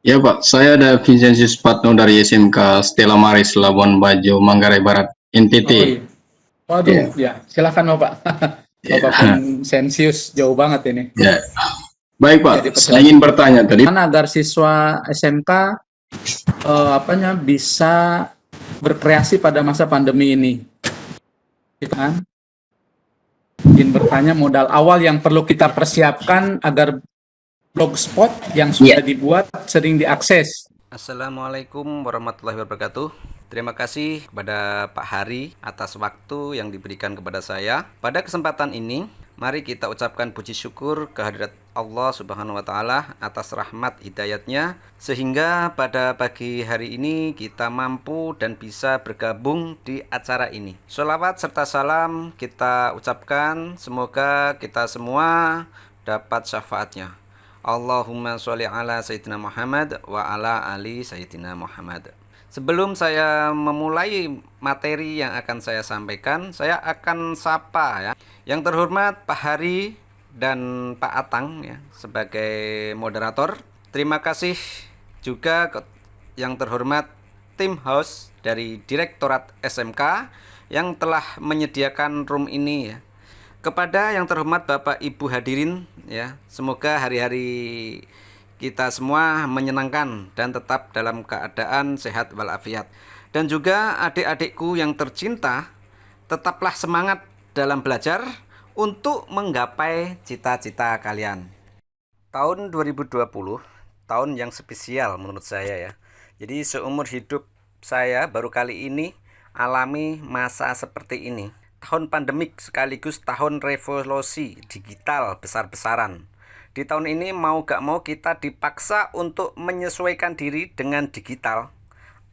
Ya Pak, saya ada Vincentius Patno dari SMK Stella Maris, Labuan Bajo, Manggarai Barat, NTT. Oh iya. Waduh, Ya, ya silakan Bapak. Bapak ya, Vincentius jauh banget ini. ya. Baik Pak, Ya saya dipersilakan. ingin bertanya tadi. Mana agar siswa SMK bisa berkreasi pada masa pandemi ini? Gitu kan? Ingin bertanya modal awal yang perlu kita persiapkan agar blogspot yang sudah dibuat sering diakses. Assalamualaikum warahmatullahi wabarakatuh. Terima kasih kepada Pak Hari atas waktu yang diberikan kepada saya. Pada kesempatan ini, mari kita ucapkan puji syukur kehadirat Allah Subhanahu wa Ta'ala atas rahmat hidayatnya, sehingga pada pagi hari ini kita mampu dan bisa bergabung di acara ini. Sholawat serta salam kita ucapkan, semoga kita semua dapat syafaatnya. Allahumma sholli ala Sayyidina Muhammad wa ala ali Sayyidina Muhammad. Sebelum saya memulai materi yang akan saya sampaikan, saya akan sapa ya. Yang terhormat Pak Hari dan Pak Atang ya, sebagai moderator. Terima kasih juga yang terhormat tim host dari Direktorat SMK yang telah menyediakan room ini ya. Kepada yang terhormat Bapak Ibu hadirin ya, semoga hari-hari kita semua menyenangkan dan tetap dalam keadaan sehat walafiat. Dan juga adik-adikku yang tercinta, tetaplah semangat dalam belajar untuk menggapai cita-cita kalian. Tahun 2020, tahun yang spesial menurut saya ya. Jadi seumur hidup saya baru kali ini alami masa seperti ini. Tahun pandemik sekaligus tahun revolusi digital besar-besaran. Di tahun ini mau gak mau kita dipaksa untuk menyesuaikan diri dengan digital.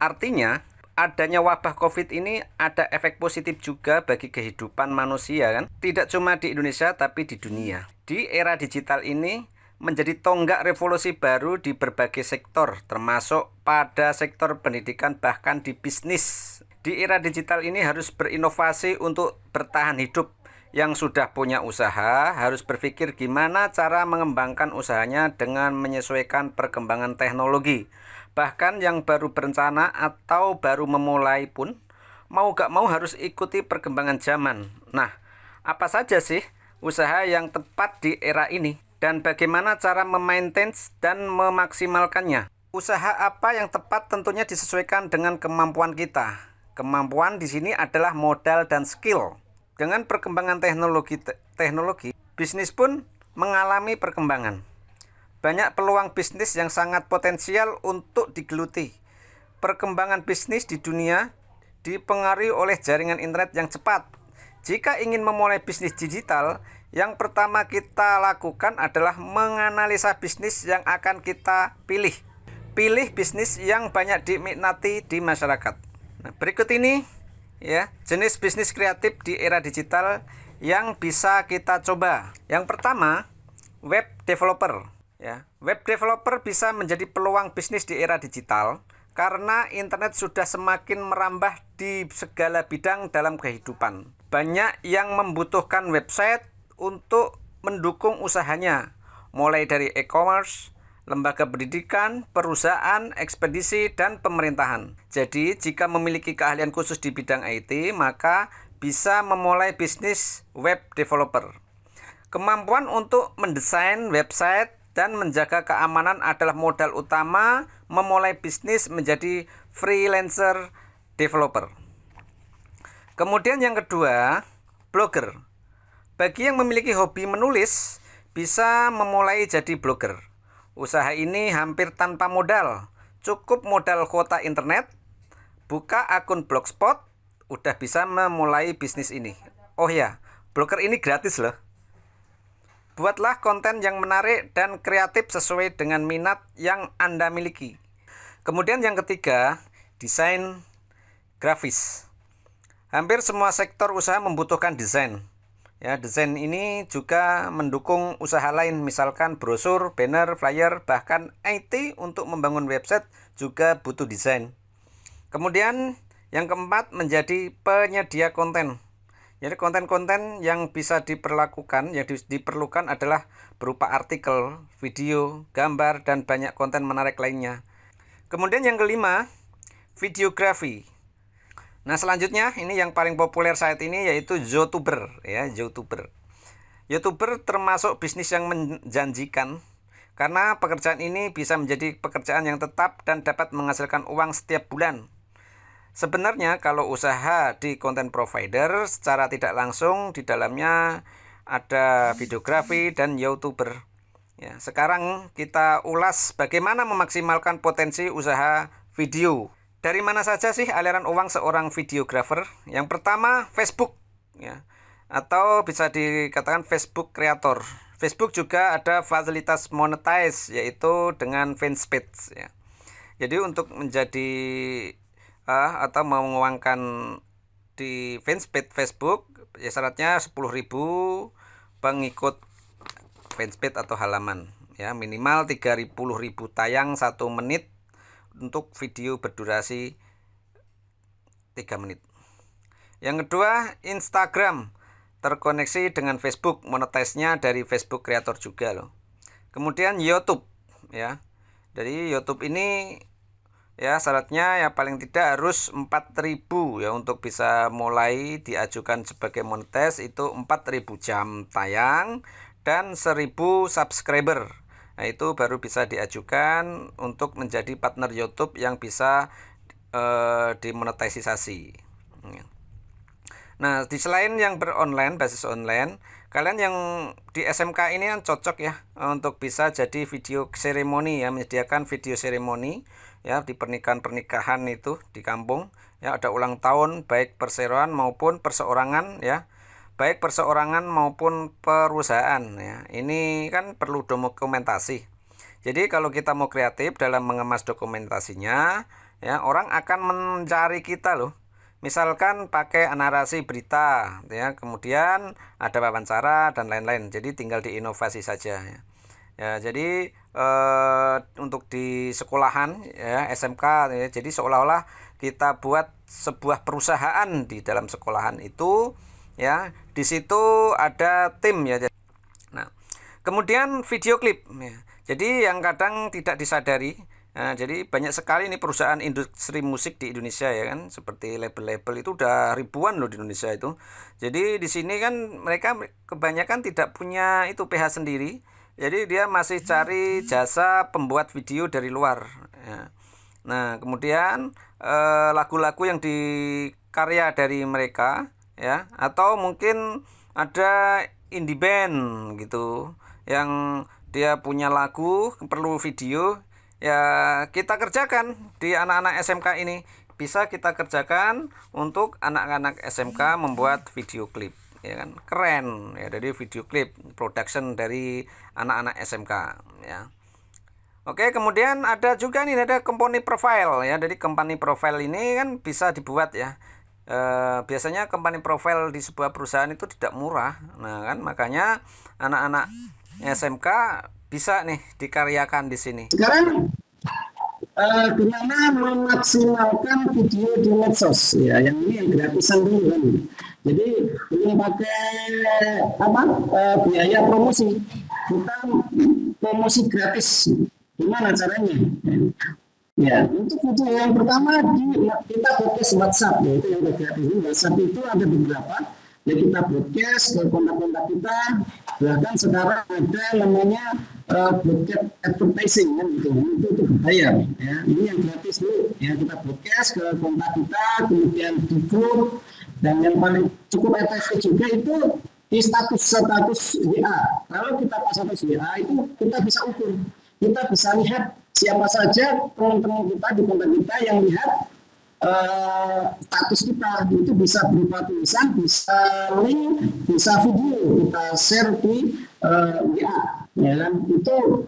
Artinya adanya wabah COVID ini ada efek positif juga bagi kehidupan manusia kan. Tidak cuma di Indonesia tapi di dunia. Di era digital ini menjadi tonggak revolusi baru di berbagai sektor, termasuk pada sektor pendidikan bahkan di bisnis. Di era digital ini harus berinovasi untuk bertahan hidup. Yang sudah punya usaha harus berpikir gimana cara mengembangkan usahanya dengan menyesuaikan perkembangan teknologi. Bahkan yang baru berencana atau baru memulai pun mau gak mau harus ikuti perkembangan zaman. Nah, apa saja sih usaha yang tepat di era ini? Dan bagaimana cara memaintain dan memaksimalkannya? Usaha apa yang tepat tentunya disesuaikan dengan kemampuan kita. Kemampuan di sini adalah modal dan skill. Dengan perkembangan teknologi, bisnis pun mengalami perkembangan. Banyak peluang bisnis yang sangat potensial untuk digeluti. Perkembangan bisnis di dunia dipengaruhi oleh jaringan internet yang cepat. Jika ingin memulai bisnis digital, yang pertama kita lakukan adalah menganalisa bisnis yang akan kita pilih. Pilih bisnis yang banyak diminati di masyarakat. Nah, berikut ini ya, jenis bisnis kreatif di era digital yang bisa kita coba. Yang pertama, web developer ya. Web developer bisa menjadi peluang bisnis di era digital karena internet sudah semakin merambah di segala bidang dalam kehidupan. Banyak yang membutuhkan website untuk mendukung usahanya, mulai dari e-commerce, lembaga pendidikan, perusahaan, ekspedisi, dan pemerintahan. Jadi, jika memiliki keahlian khusus di bidang IT, maka bisa memulai bisnis web developer. Kemampuan untuk mendesain website dan menjaga keamanan adalah modal utama memulai bisnis menjadi freelancer developer. Kemudian yang kedua, blogger. Bagi yang memiliki hobi menulis, bisa memulai jadi blogger. Usaha ini hampir tanpa modal, cukup modal kuota internet, buka akun blogspot, udah bisa memulai bisnis ini. Oh ya, blogger ini gratis loh. Buatlah konten yang menarik dan kreatif sesuai dengan minat yang Anda miliki. Kemudian yang ketiga, desain grafis. Hampir semua sektor usaha membutuhkan desain. Ya, desain ini juga mendukung usaha lain, misalkan brosur, banner, flyer, bahkan IT untuk membangun website juga butuh desain. Kemudian yang keempat menjadi penyedia konten. Jadi konten-konten yang bisa diperlakukan, yang diperlukan adalah berupa artikel, video, gambar, dan banyak konten menarik lainnya. Kemudian yang kelima, videografi. Nah, selanjutnya ini yang paling populer saat ini yaitu YouTuber, ya, YouTuber. YouTuber termasuk bisnis yang menjanjikan karena pekerjaan ini bisa menjadi pekerjaan yang tetap dan dapat menghasilkan uang setiap bulan. Sebenarnya kalau usaha di content provider secara tidak langsung di dalamnya ada videografi dan YouTuber. Ya, sekarang kita ulas bagaimana memaksimalkan potensi usaha video. Dari mana saja sih aliran uang seorang videographer? Yang pertama Facebook, ya, atau bisa dikatakan Facebook Creator. Facebook juga ada fasilitas monetize yaitu dengan fanpage, ya. Jadi untuk menjadi atau menguangkan di fanpage Facebook ya syaratnya 10.000 pengikut fanpage atau halaman, ya, minimal 30.000 tayang 1 menit untuk video berdurasi 3 menit. Yang kedua, Instagram terkoneksi dengan Facebook, monetize-nya dari Facebook Creator juga loh. Kemudian YouTube, ya. Dari YouTube ini ya syaratnya ya paling tidak harus 4.000 ya untuk bisa mulai diajukan sebagai monetize itu 4.000 jam tayang dan 1.000 subscriber. Nah, itu baru bisa diajukan untuk menjadi partner YouTube yang bisa dimonetisasi. Nah, di selain yang beronline, basis online, kalian yang di SMK ini kan cocok ya untuk bisa jadi video seremoni, ya, menyediakan video seremoni ya di pernikahan itu di kampung, ya, ada ulang tahun baik perseroan maupun perseorangan, ya, baik perseorangan maupun perusahaan, ya. Ini kan perlu dokumentasi. Jadi kalau kita mau kreatif dalam mengemas dokumentasinya, ya, orang akan mencari kita loh. Misalkan pakai narasi berita, ya, kemudian ada wawancara dan lain-lain. Jadi tinggal diinovasi saja, ya. Ya, jadi untuk di sekolahan, ya, SMK, ya, jadi seolah-olah kita buat sebuah perusahaan di dalam sekolahan itu, ya. Di situ ada tim, ya. Nah, kemudian video klip, ya. Jadi yang kadang tidak disadari. Nah, jadi banyak sekali nih perusahaan industri musik di Indonesia, ya kan, seperti label-label itu udah ribuan loh di Indonesia itu. Jadi di sini kan mereka kebanyakan tidak punya itu PH sendiri. Jadi dia masih cari jasa pembuat video dari luar, ya. Nah, kemudian lagu-lagu yang dikarya dari mereka, ya, atau mungkin ada indie band gitu yang dia punya lagu perlu video, ya, kita kerjakan di anak-anak SMK ini. Bisa kita kerjakan untuk anak-anak SMK membuat video klip, ya kan, keren, ya, dari video klip production dari anak-anak SMK, ya. Oke, kemudian ada juga nih, ada company profile, ya. Jadi company profile ini kan bisa dibuat, ya. Biasanya company profile di sebuah perusahaan itu tidak murah. Nah, kan makanya anak-anak SMK bisa nih dikaryakan di sini. Sekarang gimana memaksimalkan video di medsos, ya, yang ini yang gratisan dulu kan. Jadi belum pakai biaya promosi, kita promosi gratis. Gimana caranya? Ya, untuk video yang pertama kita podcast WhatsApp, yaitu yang gratis. WhatsApp itu ada beberapa, ya, kita broadcast ke kontak-kontak kita. Bahkan sekarang ada namanya broadcast advertising, kan, gitu. Itu bayar, ya. Ini yang gratis dulu, ya, kita broadcast ke kontak kita, kemudian di grup, dan yang paling cukup efektif juga itu di status WA. Kalau kita pasang status WA itu kita bisa ukur, kita bisa lihat siapa saja teman-teman kita di kontak kita yang lihat status kita. Itu bisa berupa tulisan, bisa link, bisa video kita share di WA, ya kan. Itu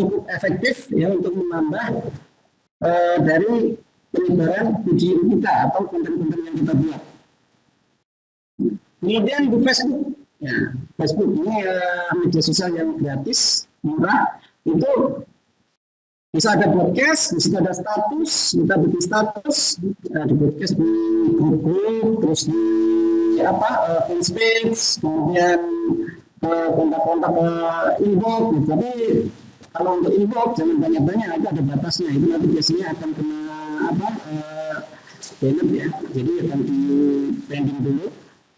cukup efektif, ya, untuk menambah dari penyebaran video kita atau konten-konten yang kita buat. Kemudian di Facebook, ya, Facebook ini media sosial yang gratis, murah. Itu bisa ada podcast, bisa ada status, kita bikin status, di podcast di grup, terus di fanpage, kemudian kontak-kontak inbox gitu. Tapi kalau untuk inbox jangan banyak-banyak, itu ada batasnya, itu nanti biasanya akan kena banner ya, jadi akan di pending dulu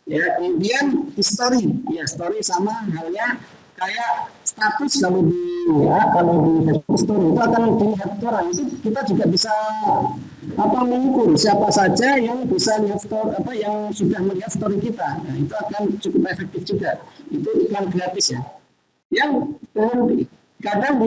ya. Kemudian story ya, story sama halnya kayak status. Kalau di Facebook story itu akan dilihat orang, itu kita juga bisa mengukur siapa saja yang bisa lihat story, yang sudah melihat story kita. Nah, itu akan cukup efektif juga. Itu iklan gratis ya. Yang kadang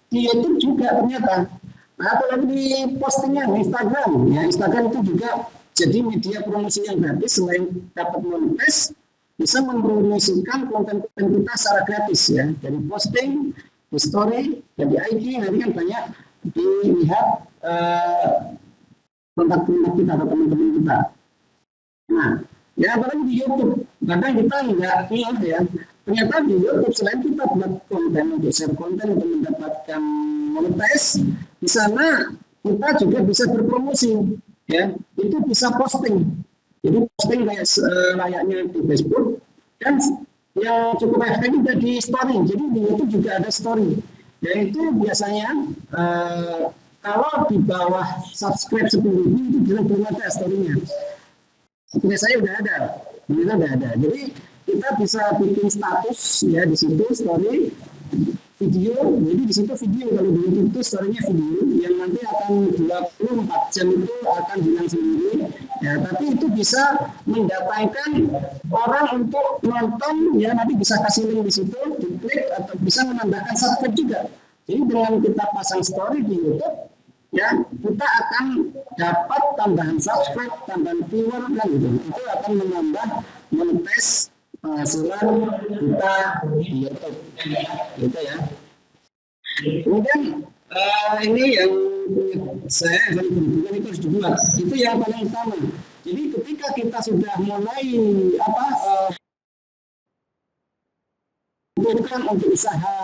di YouTube juga ternyata, apalagi di postingan Instagram ya, Instagram itu juga jadi media promosi yang gratis. Selain dapat monetis, bisa mempromosikan konten-konten kita secara gratis ya, dari posting, di story, dan di IG. Nanti kan banyak dilihat kontak-kontak kita atau teman-teman kita. Nah, ya apalagi di YouTube, kadang kita nggak ingat ya, ternyata di YouTube selain kita buat konten untuk share konten untuk mendapatkan monetis, di sana kita juga bisa berpromosi ya, itu bisa posting. Jadi posting kayak layaknya di Facebook, dan yang cukup efektif juga di story. Jadi di YouTube juga ada story, yaitu biasanya kalau di bawah subscribe 10.000 itu belum ada story-nya. Seperti saya udah ada. Jadi kita bisa bikin status ya di situ, story, video. Jadi di situ video, kalau di YouTube itu story-nya video yang nanti akan 24 jam itu akan hilang sendiri. Ya, tapi itu bisa mendatangkan orang untuk nonton ya, nanti bisa kasih link di situ, diklik, atau bisa menambahkan subscribe juga. Jadi dengan kita pasang story di YouTube ya, kita akan dapat tambahan subscribe, tambahan viewer kan gitu. Itu akan menambah monetis penghasilan kita di YouTube. Gitu ya. Kemudian ini yang saya berhubungan itu harus dibuat. Itu yang paling utama. Jadi ketika kita sudah mulai untuk usaha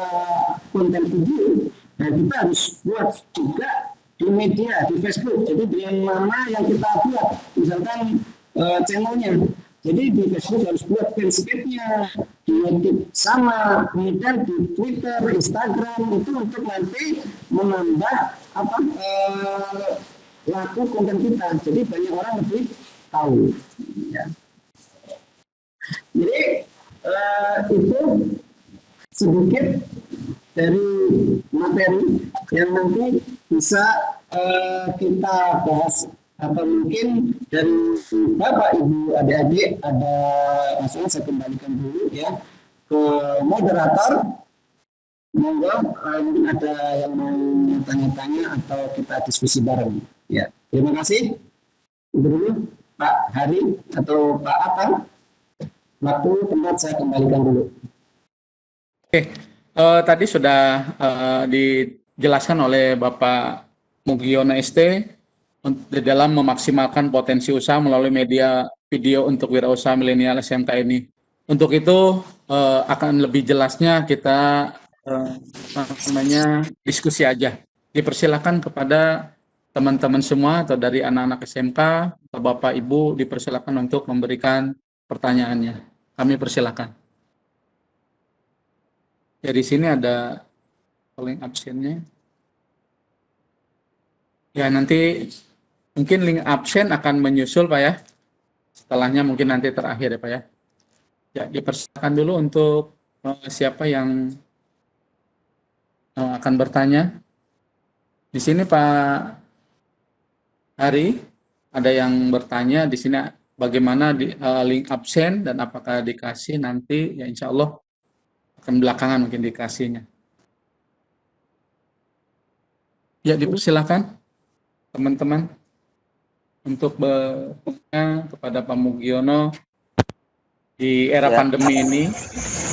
konten video, nah kita harus buat juga di media, di Facebook. Jadi dengan nama yang kita buat, misalkan channelnya. Jadi di Facebook harus buat fanscape-nya, di YouTube sama, kemudian di Twitter, Instagram, itu untuk nanti menambah laku konten kita. Jadi banyak orang lebih tahu. Ya. Jadi itu sedikit dari materi yang nanti bisa kita bahas, atau mungkin dari Bapak, Ibu, adik-adik ada masukan, saya kembalikan dulu ya ke moderator. Monggo, mungkin ada yang mau tanya-tanya atau kita diskusi bareng. Ya, terima kasih. Itu dulu Pak Hari atau Pak Atang. Waktu tempat saya kembalikan dulu. Oke, tadi sudah dijelaskan oleh Bapak Mugiono ST di dalam memaksimalkan potensi usaha melalui media video untuk wirausaha milenial SMK ini. Untuk itu akan lebih jelasnya kita diskusi aja. Dipersilakan kepada teman-teman semua atau dari anak-anak SMK atau Bapak Ibu dipersilakan untuk memberikan pertanyaannya. Kami persilakan. Ya, di sini ada link absennya. Ya, nanti mungkin link absen akan menyusul Pak ya. Setelahnya mungkin nanti terakhir ya Pak ya. Ya, dipersilakan dulu untuk siapa yang akan bertanya. Di sini Pak Hari ada yang bertanya di sini bagaimana link absen dan apakah dikasih nanti, ya insya Allah akan belakangan mungkin dikasihnya. Ya, dipersilakan teman-teman untuk bertanya kepada Pak Mugiono di era pandemi ini.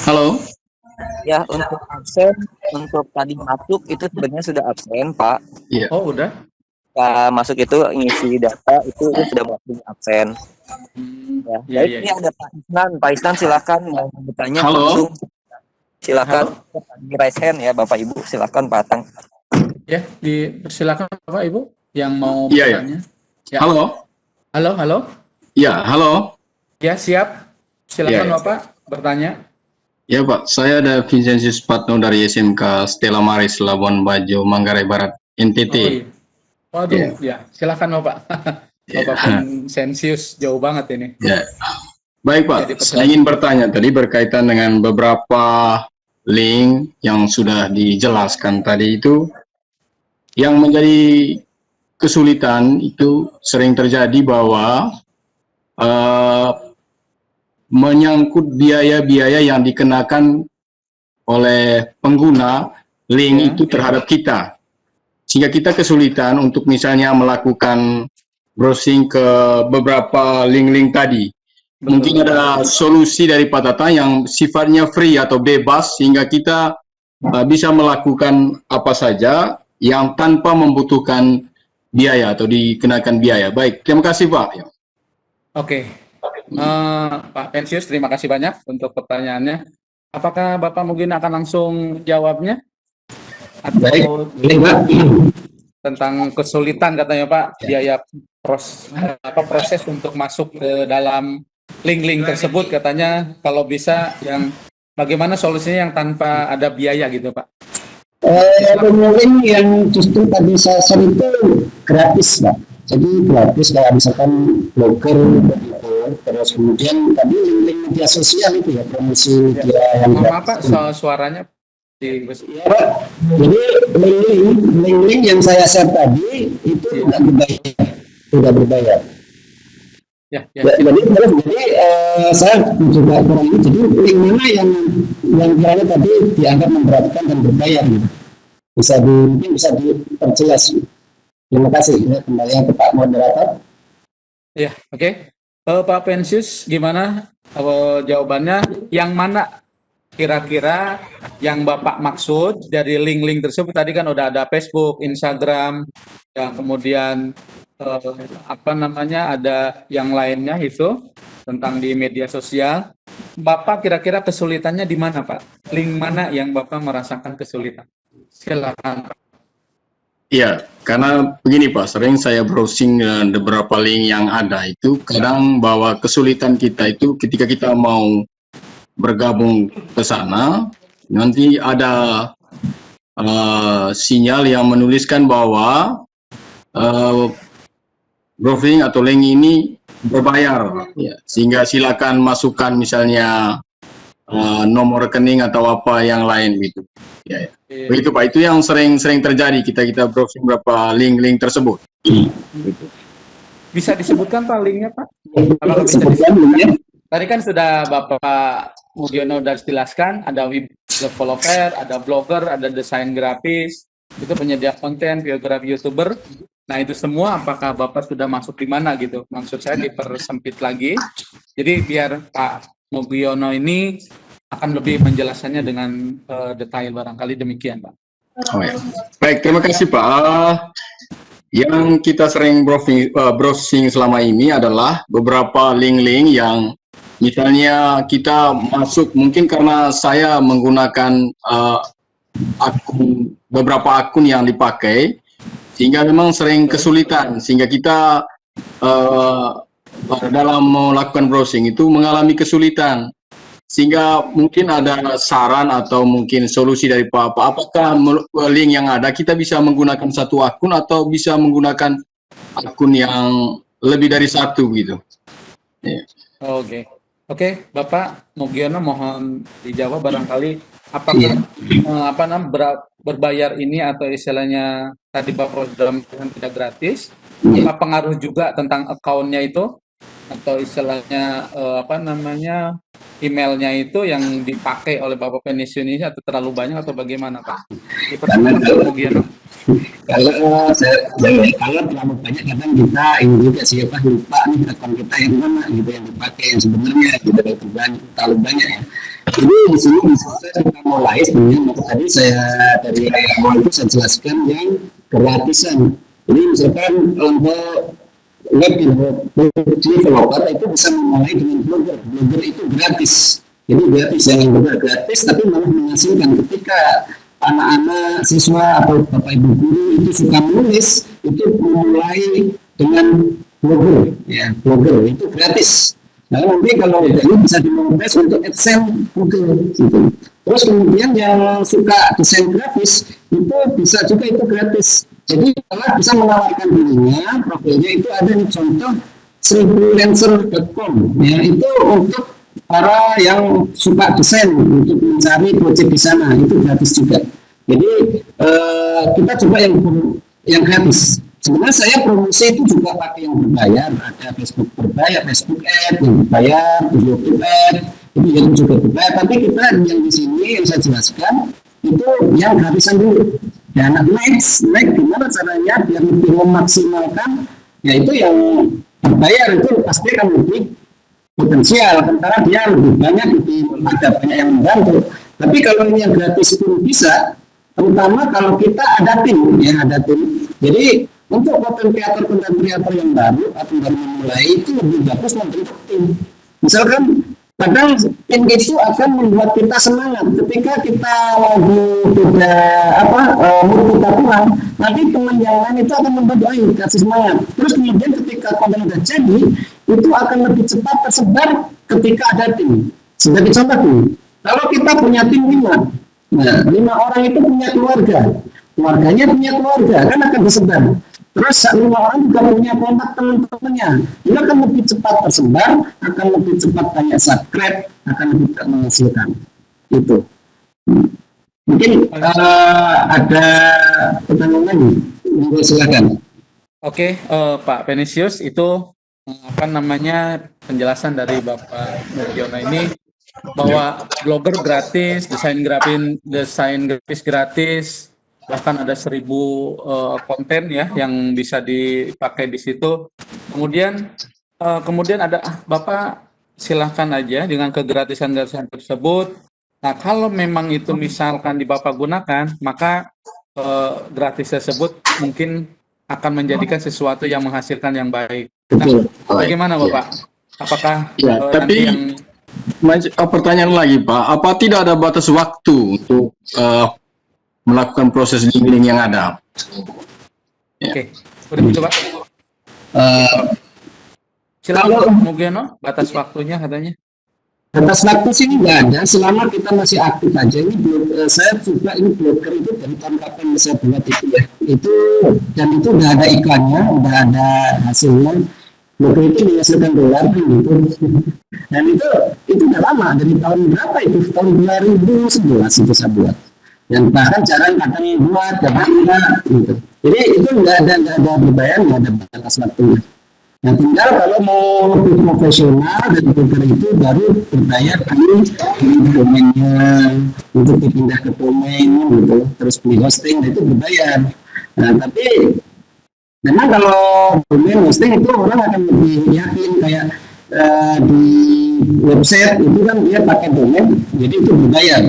Halo. Ya, untuk absen, untuk tadi masuk itu sebenarnya sudah absen, Pak. Iya. Oh, udah? Pak masuk itu ngisi data itu sudah masuk absen. Ya, ini ada Pak Isnan. Pak Isnan silakan mau bertanya. Halo. Langsung. Silakan di raise hand ya, Bapak Ibu. Silakan Pak Atang. Ya, dipersilakan Bapak Ibu yang mau Iya, bertanya. Ya. Halo. Halo. Ya, halo. Ya, siap. Silakan Ya. Bapak bertanya. Ya Pak, saya ada Vincentius Patno dari SMK Stella Maris, Labuan Bajo, Manggarai Barat, NTT. Oh, iya. Waduh, ya. Silakan Bapak. Ya. Bapak Vincentius, jauh banget ini. Ya. Baik Pak, Jadi, saya ingin bertanya tadi berkaitan dengan beberapa link yang sudah dijelaskan tadi itu, yang menjadi kesulitan itu sering terjadi bahwa menyangkut biaya-biaya yang dikenakan oleh pengguna link itu terhadap kita, sehingga kita kesulitan untuk misalnya melakukan browsing ke beberapa link-link tadi. Mungkin ada solusi dari Pak Tata yang sifatnya free atau bebas, sehingga kita bisa melakukan apa saja yang tanpa membutuhkan biaya atau dikenakan biaya. Baik, terima kasih Pak. Oke. Pak Pensius, terima kasih banyak untuk pertanyaannya. Apakah Bapak mungkin akan langsung jawabnya? Atau Baik, Pak. tentang kesulitan katanya Pak, biaya proses untuk masuk ke dalam link-link tersebut, katanya kalau bisa yang bagaimana solusinya yang tanpa ada biaya gitu Pak? Link yang justru tadi saya share itu gratis Pak. Jadi gratis, kayak misalkan blogger begitu. Terus kemudian tadi link-link media sosial itu ya, promosi dia yang Maaf Pak, suaranya di ya, Pak. Jadi link-link yang saya share tadi itu tidak berbayar. Ya. Jadi saya juga kurang ini. Jadi link mana yang kiranya tadi dianggap memberatkan dan berbayar gitu. Mungkin bisa diperjelas. Terima kasih. Ya, kembali ke Pak Moderator. Ya, oke. Pak Pensius, gimana jawabannya? Yang mana kira-kira yang Bapak maksud dari link-link tersebut? Tadi kan udah ada Facebook, Instagram, ya, kemudian ada yang lainnya itu tentang di media sosial. Bapak kira-kira kesulitannya di mana Pak? Link mana yang Bapak merasakan kesulitan? Silakan Pak. Iya, karena begini Pak, sering saya browsing beberapa link yang ada itu, kadang bahwa kesulitan kita itu ketika kita mau bergabung ke sana, nanti ada sinyal yang menuliskan bahwa browsing atau link ini berbayar, ya, sehingga silakan masukkan misalnya nomor rekening atau apa yang lain gitu. Ya. Begitu Pak, itu yang sering terjadi kita browsing berapa link tersebut. Bisa disebutkan Pak linknya Pak? Apakah bisa disebutkan? Tadi kan sudah Bapak Mugiono sudah jelaskan, ada web developer, ada blogger, ada desain grafis, itu penyedia konten, biografi YouTuber. Nah itu semua apakah Bapak sudah masuk di mana gitu? Maksud saya dipersempit lagi. Jadi biar Pak Mugiono ini akan lebih menjelaskannya dengan detail, barangkali demikian Pak. Oh ya. Baik, terima kasih Pak. Yang kita sering browsing selama ini adalah beberapa link-link yang misalnya kita masuk, mungkin karena saya menggunakan beberapa akun yang dipakai, sehingga memang sering kesulitan, sehingga kita dalam melakukan browsing itu mengalami kesulitan. Sehingga mungkin ada saran atau mungkin solusi dari Pak, apakah link yang ada kita bisa menggunakan satu akun atau bisa menggunakan akun yang lebih dari satu gitu. Yeah. Oke, Bapak Mugiono mohon dijawab barangkali apakah berbayar ini atau istilahnya tadi Bapak sudah tidak gratis, apa pengaruh juga tentang akunnya itu atau istilahnya emailnya itu yang dipakai oleh Bapak Pensiun ini atau terlalu banyak atau bagaimana Pak? Kalau terlalu banyak kadang kita ini juga siapa lupa nih akun kita yang mana gitu yang dipakai yang sebenarnya gitu terlalu banyak ya. Jadi di sini bisa kita mulai sebenarnya tadi saya dari awal itu saya jelaskan yang gratisan. Jadi misalkan untuk web developer itu bisa memulai dengan blogger itu gratis. Jadi gratis, yang benar gratis tapi malah menghasilkan ketika anak-anak siswa atau bapak ibu guru itu suka menulis, itu memulai dengan blogger, ya blogger itu gratis. Nah, nanti kalau ini bisa dimonetize untuk AdSense Google gitu. Terus kemudian yang suka desain grafis itu bisa juga itu gratis. Jadi malah bisa menawarkan dirinya, profilnya itu ada nih contoh 1000lancer.com ya, itu untuk para yang suka desain untuk mencari proyek di sana, itu gratis juga. Jadi kita coba yang gratis. Sebenarnya saya promosi itu juga pakai yang berbayar, ada Facebook berbayar, Facebook Ad yang berbayar, YouTube Ad, itu yang juga berbayar. Tapi kita yang di sini yang saya jelaskan itu yang gratisan dulu. Ya, next gimana caranya biar lebih memaksimalkan, yaitu yang berbayar itu pasti akan lebih potensial, karena dia lebih banyak, ada banyak yang membantu. Tapi kalau ini yang gratis pun bisa, terutama kalau kita ada tim, ya ada tim. Jadi untuk konten kreator yang baru atau baru memulai itu lebih bagus membentuk tim. Misalkan kadang tim itu akan membuat kita semangat ketika kita lagi tidak mood kita kurang, nanti teman yang lain itu akan membantu kasih semangat. Terus kemudian ketika konten sudah jadi, itu akan lebih cepat tersebar ketika ada tim. Sebagai contoh nih, kalau kita punya tim 5, nah 5 orang itu punya keluarganya punya keluarga, kan akan disebar. Terus 5 orang juga punya kontak teman-temannya, itu akan lebih cepat tersebar, akan lebih cepat banyak subscribe, akan lebih cepat menghasilkan. Itu. Mungkin ada pertanyaan lagi, silakan. Oke, Pak Venisius, itu penjelasan dari Bapak Nurjono ini bahwa blogger gratis, desain grafis gratis, bahkan ada 1000 konten ya yang bisa dipakai di situ. Kemudian ada Bapak silahkan aja dengan kegratisan tersebut. Nah, kalau memang itu misalkan di Bapak gunakan, maka gratis tersebut mungkin akan menjadikan sesuatu yang menghasilkan yang baik. Nah, bagaimana Bapak? Apakah tapi pertanyaan lagi Pak, apa tidak ada batas waktu untuk melakukan proses link yang ada? Oke, udah coba. Silakan Mugiono, batas waktunya katanya. Batas waktu sih nggak ada, selama kita masih aktif aja. Ini saya juga ini blogger itu dari tahun kapan saya buat itu ya. Dan itu udah ada iklannya, udah ada hasilnya. Blogger itu menghasilkan dolar gitu. Dan itu udah lama, dari tahun berapa itu? Tahun 2011 itu saya buat. Dan bahkan jarang kadang buat, kadang enggak gitu. Jadi itu nggak ada berbayar, nggak ada batas waktunya. Nah, tinggal kalau mau lebih profesional dan blogger itu baru berbayar di domainnya, untuk dipindah ke domain gitu, terus beli hosting itu berbayar. Nah, tapi memang kalau domain hosting itu orang akan lebih yakin, kayak di website itu kan dia pakai domain, jadi itu berbayar.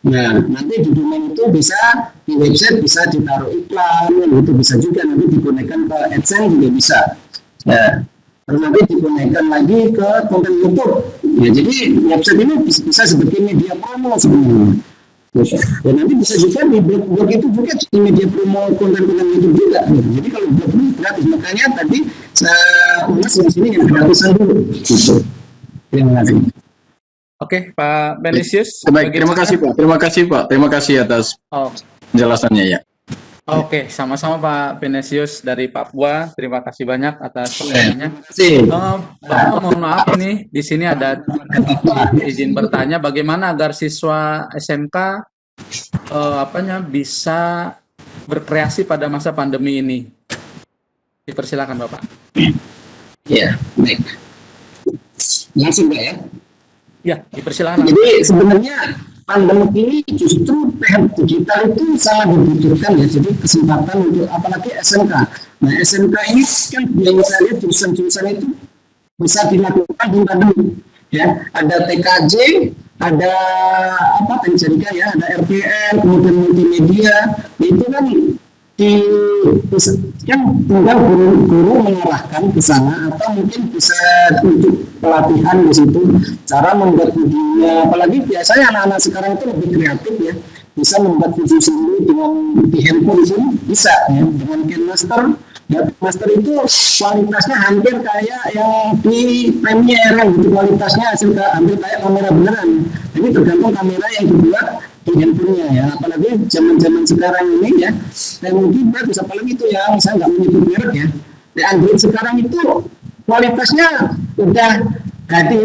Nah, nanti di domain itu bisa, di website bisa ditaruh iklan, itu bisa juga nanti dikonekkan ke AdSense juga bisa. Ya, terus nanti dikonekan lagi ke konten YouTube. Ya, jadi website ini bisa sebagai media promo sebenarnya. Ya, nanti bisa juga di blog itu juga di media promo konten-konten YouTube juga. Ya, jadi kalau blog ini gratis, makanya tadi saya ulas di sini yang gratisan dulu. Gitu. Terima kasih. Oke, Pak Venisius. Baik, terima kasih Pak. Terima kasih atas penjelasannya ya. Oke, sama-sama Pak Venisius dari Papua. Terima kasih banyak atas pertanyaannya. Bapak mohon maaf ini di sini ada izin bertanya, bagaimana agar siswa SMK bisa berkreasi pada masa pandemi ini? Dipersilakan Bapak. Ya, baik. Langsung Pak ya. Ya, dipersilakan. Jadi sebenarnya pandemi ini justru PH digital itu sangat dibutuhkan ya, jadi kesempatan untuk apalagi SMK. Nah, SMK ini kan yang saya lihat jurusan-jurusan itu bisa dilakukan di pandemi ya, ada TKJ, ada pendidikan ya, ada RPL, kemudian multimedia, itu kan tinggal guru mengarahkan ke sana, atau mungkin bisa untuk pelatihan di situ cara membuat videonya. Apalagi biasanya anak-anak sekarang itu lebih kreatif ya, bisa membuat video sendiri dengan di handphone itu bisa ya, dengan KineMaster Ya, Master itu kualitasnya hampir kayak yang di Premiere gitu, kualitasnya hampir kayak kamera beneran. Ini tergantung kamera yang dibuat di handphonenya ya. Apalagi zaman-zaman sekarang ini ya, yang mungkin bagus apalagi itu ya, saya nggak menyebut merek ya. Di Android sekarang itu kualitasnya udah jadi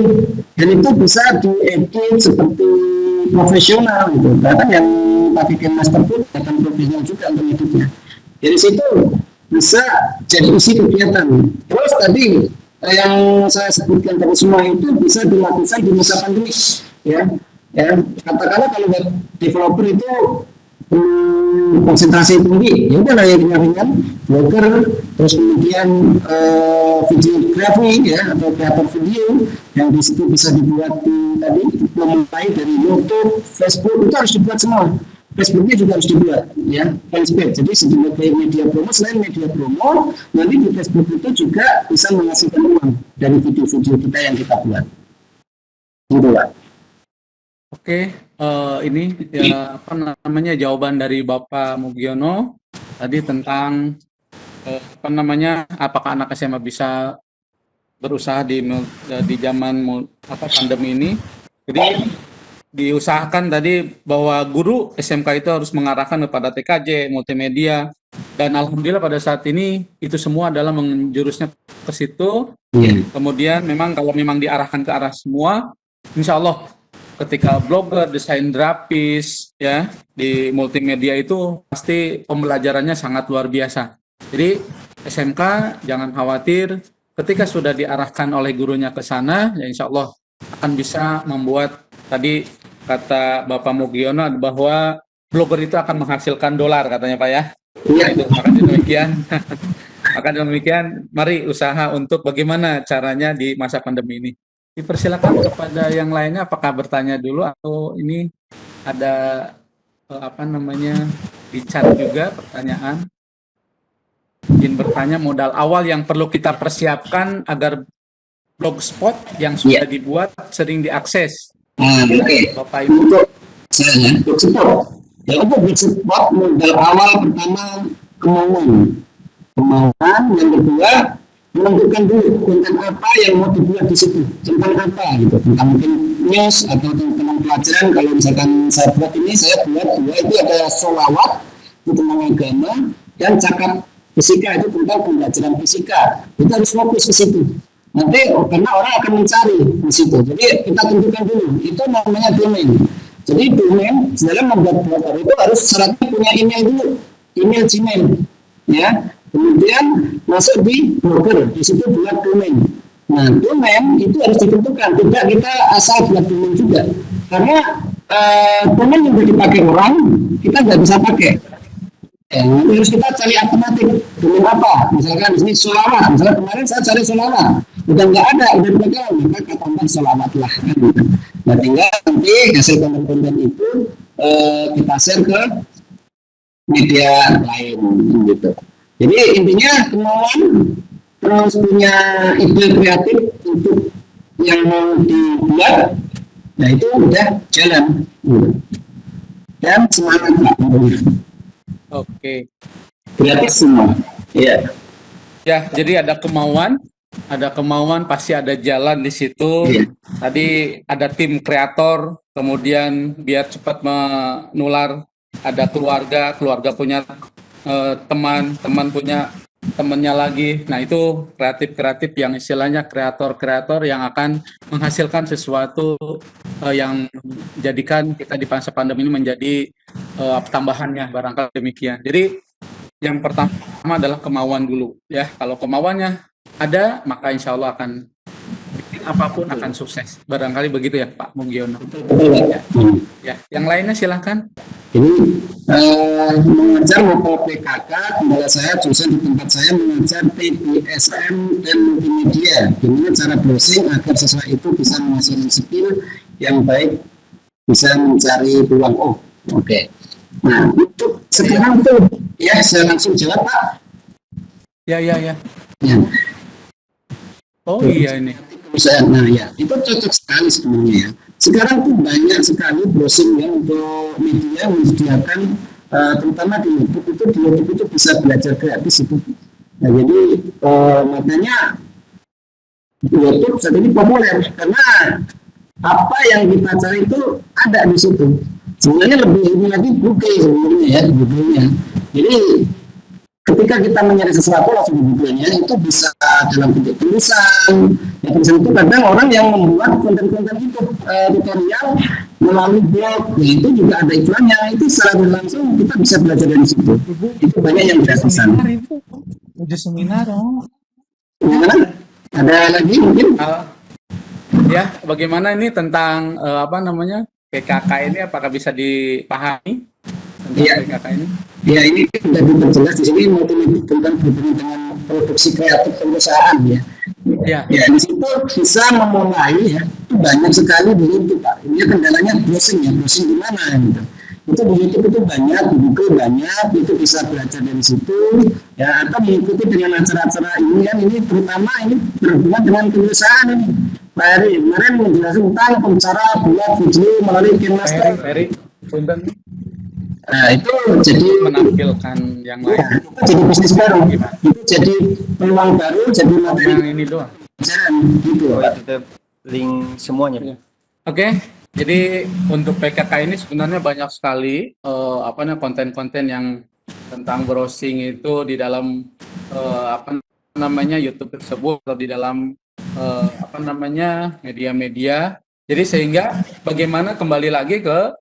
dan itu bisa diedit seperti profesional gitu. Bahkan yang pakai Master pun akan profesional juga untuk editnya. Dari situ bisa jadi isi kegiatan. Terus tadi yang saya sebutkan tadi semua itu bisa dilakukan di masa pandemi, ya. Ya, katakanlah kalau web developer itu konsentrasi tinggi, ya udah lah yang ringan, blogger, terus kemudian videografi ya atau kreator video yang di situ bisa dibuat tadi memulai dari YouTube, Facebook itu harus dibuat semua. Facebooknya juga harus dibuat, ya, fanspage. Jadi sebagai media promo, selain media promo, nanti di Facebook itu juga bisa menghasilkan uang dari video-video kita yang kita buat. Gitu, Pak. Oke, ini ya, apa namanya jawaban dari Bapak Mugiono tadi tentang apa namanya, apakah anak SMA bisa berusaha di zaman pandemi ini. Jadi diusahakan tadi bahwa guru SMK itu harus mengarahkan kepada TKJ, multimedia, dan alhamdulillah pada saat ini itu semua adalah menjurusnya ke situ. Kemudian memang kalau memang diarahkan ke arah semua, insya Allah ketika blogger, desain grafis, ya di multimedia itu pasti pembelajarannya sangat luar biasa. Jadi SMK jangan khawatir, ketika sudah diarahkan oleh gurunya ke sana, ya insya Allah akan bisa membuat tadi kata Bapak Mugiono bahwa blogger itu akan menghasilkan dolar katanya Pak ya. Nah, itu maka demikian. Maka demikian, mari usaha untuk bagaimana caranya di masa pandemi ini. Dipersilakan kepada yang lainnya, apakah bertanya dulu atau ini ada apa namanya di chat juga pertanyaan. Ingin bertanya modal awal yang perlu kita persiapkan agar blogspot yang sudah dibuat sering diakses. Oke. Bapak Ibu. Untuk saya blogspot. Ya untuk blogspot modal awal pertama kemauan. Yang kedua menentukan dulu konten apa yang mau dibuat di situ, tentang apa gitu, tentang mungkin news atau tentang pelajaran. Kalau misalkan saya buat ini, saya buat dua itu ada sholawat itu tentang agama dan cakap fisika itu tentang pembelajaran fisika. Itu harus fokus ke situ. Nanti karena orang akan mencari di situ. Jadi kita tentukan dulu. Itu namanya domain. Jadi domain dalam membuat blogger itu harus syaratnya punya email dulu, email Gmail, ya. Kemudian masuk di blogger, di situ buat domain. Nah, domain itu harus ditentukan. Tidak kita asal buat domain juga. Karena domain yang dipakai orang kita nggak bisa pakai. Harus kita cari alternatif domain apa. Misalkan di sini sholawat. Misalnya kemarin saya cari sholawat, udah nggak ada, udah dipakai, maka kita tambah sholawat lah. Nah, tinggal nanti hasil konten-konten itu kita share ke media lain, gitu. Jadi intinya kemauan, terus punya ide kreatif untuk yang mau dibuat, nah itu udah jalan. Dan semangat Pak. Oke. Kreatif semua. Iya. Ya, jadi ada kemauan pasti ada jalan di situ. Iya. Tadi ada tim kreator, kemudian biar cepat menular, ada keluarga punya teman punya temannya lagi. Nah, itu kreatif yang istilahnya kreator yang akan menghasilkan sesuatu yang menjadikan kita di masa pandemi ini menjadi tambahannya, barangkali demikian. Jadi yang pertama adalah kemauan dulu, ya. Kalau kemauannya ada, maka insya Allah akan bikin apapun akan sukses. Barangkali begitu ya Pak Mugiono. Ya, yang lainnya silahkan. Ini mengajar maupun PKK, kendala saya jurusan di tempat saya mengajar PBSM dan multimedia. Gimana cara browsing agar siswa itu bisa menghasilkan skill yang baik, bisa mencari peluang. Oh, oke. Nah, untuk sekarang tuh, ya saya langsung jawab Pak. Ya. Oh iya ini. Nah ya, itu cocok sekali sebenarnya ya. Sekarang tuh banyak sekali browsing yang untuk media menyediakan, terutama di YouTube itu bisa belajar gratis itu. Nah, jadi makanya YouTube saat ini populer karena apa yang kita cari itu ada di situ. Sebenarnya lebih ini lagi Google sebenarnya ya, Google-nya. Jadi ketika kita mencari sesuatu langsung di Google-nya itu bisa dalam bentuk tulisan. Ya, tulisan itu kadang orang yang membuat konten-konten itu tutorial melalui blog, ya, itu juga ada iklannya. Itu secara langsung kita bisa belajar dari situ. Itu banyak yang gratisan. Udah seminar, oh. Gimana? Ada lagi mungkin? Ya, bagaimana ini tentang apa namanya PKK ini? Apakah bisa dipahami tentang PKK ini? Ya, ini sudah diperjelas di sini tentang hubungan dengan produksi kreatif perusahaan ya. Ya, di situ bisa memulai ya. Itu banyak sekali di YouTube, Pak. Ini kendalanya browsing ya, browsing di mana gitu. Itu di YouTube itu banyak, di Google banyak, itu bisa belajar dari situ ya, atau mengikuti dengan acara-acara ini kan, ini terutama ini berhubungan dengan perusahaan ini. Pak Heri kemarin menjelaskan tentang cara buat video melalui KineMaster. Punten. Nah, itu jadi menampilkan yang lain. Ya, itu jadi bisnis baru. Itu jadi peluang baru, jadi materi. Yang ini doang. Jalan gitu. Kita link semuanya. Oke. Jadi untuk PKK ini sebenarnya banyak sekali konten-konten yang tentang browsing itu di dalam YouTube tersebut atau di dalam media-media. Jadi sehingga bagaimana kembali lagi ke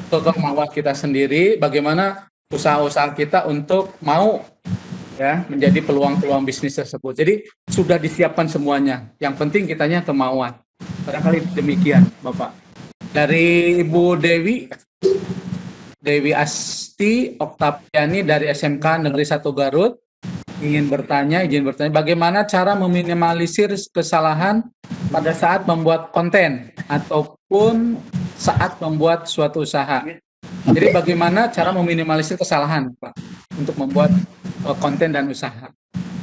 ke kemauan kita sendiri, bagaimana usaha-usaha kita untuk mau ya menjadi peluang-peluang bisnis tersebut. Jadi sudah disiapkan semuanya. Yang penting kitanya kemauan. Barangkali demikian, Bapak. Dari Ibu Dewi Asti Oktaviani dari SMK Negeri 1 Garut, izin bertanya, bagaimana cara meminimalisir kesalahan pada saat membuat konten ataupun saat membuat suatu usaha. Jadi bagaimana cara meminimalisir kesalahan, Pak, untuk membuat konten dan usaha?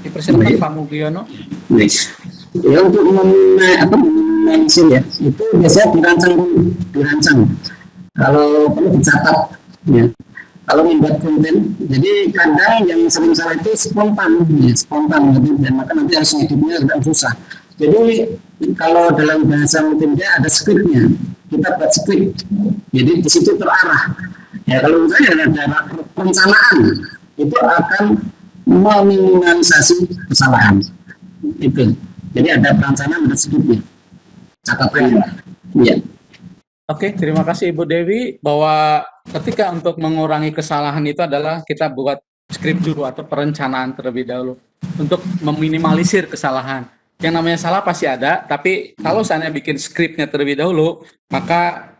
Dipersilakan Pak Mugiono. Ya, untuk meminimalisir ya, itu biasanya dirancang. Kalau perlu dicatat ya. Kalau membuat konten, jadi kadang yang sering salah itu spontan gitu, dan maka nanti harus ngeditnya agak susah. Jadi kalau dalam bahasa multimedia ada skripnya, kita buat skrip, jadi di situ terarah. Ya, kalau misalnya ada perencanaan, itu akan meminimalisasi kesalahan. Itu. Jadi ada perencanaan, ada skripnya, catatannya. Ya. Oke, terima kasih Ibu Dewi, bahwa ketika untuk mengurangi kesalahan itu adalah kita buat skrip dulu atau perencanaan terlebih dahulu untuk meminimalisir kesalahan. Yang namanya salah pasti ada, tapi kalau saya bikin skripnya terlebih dahulu, maka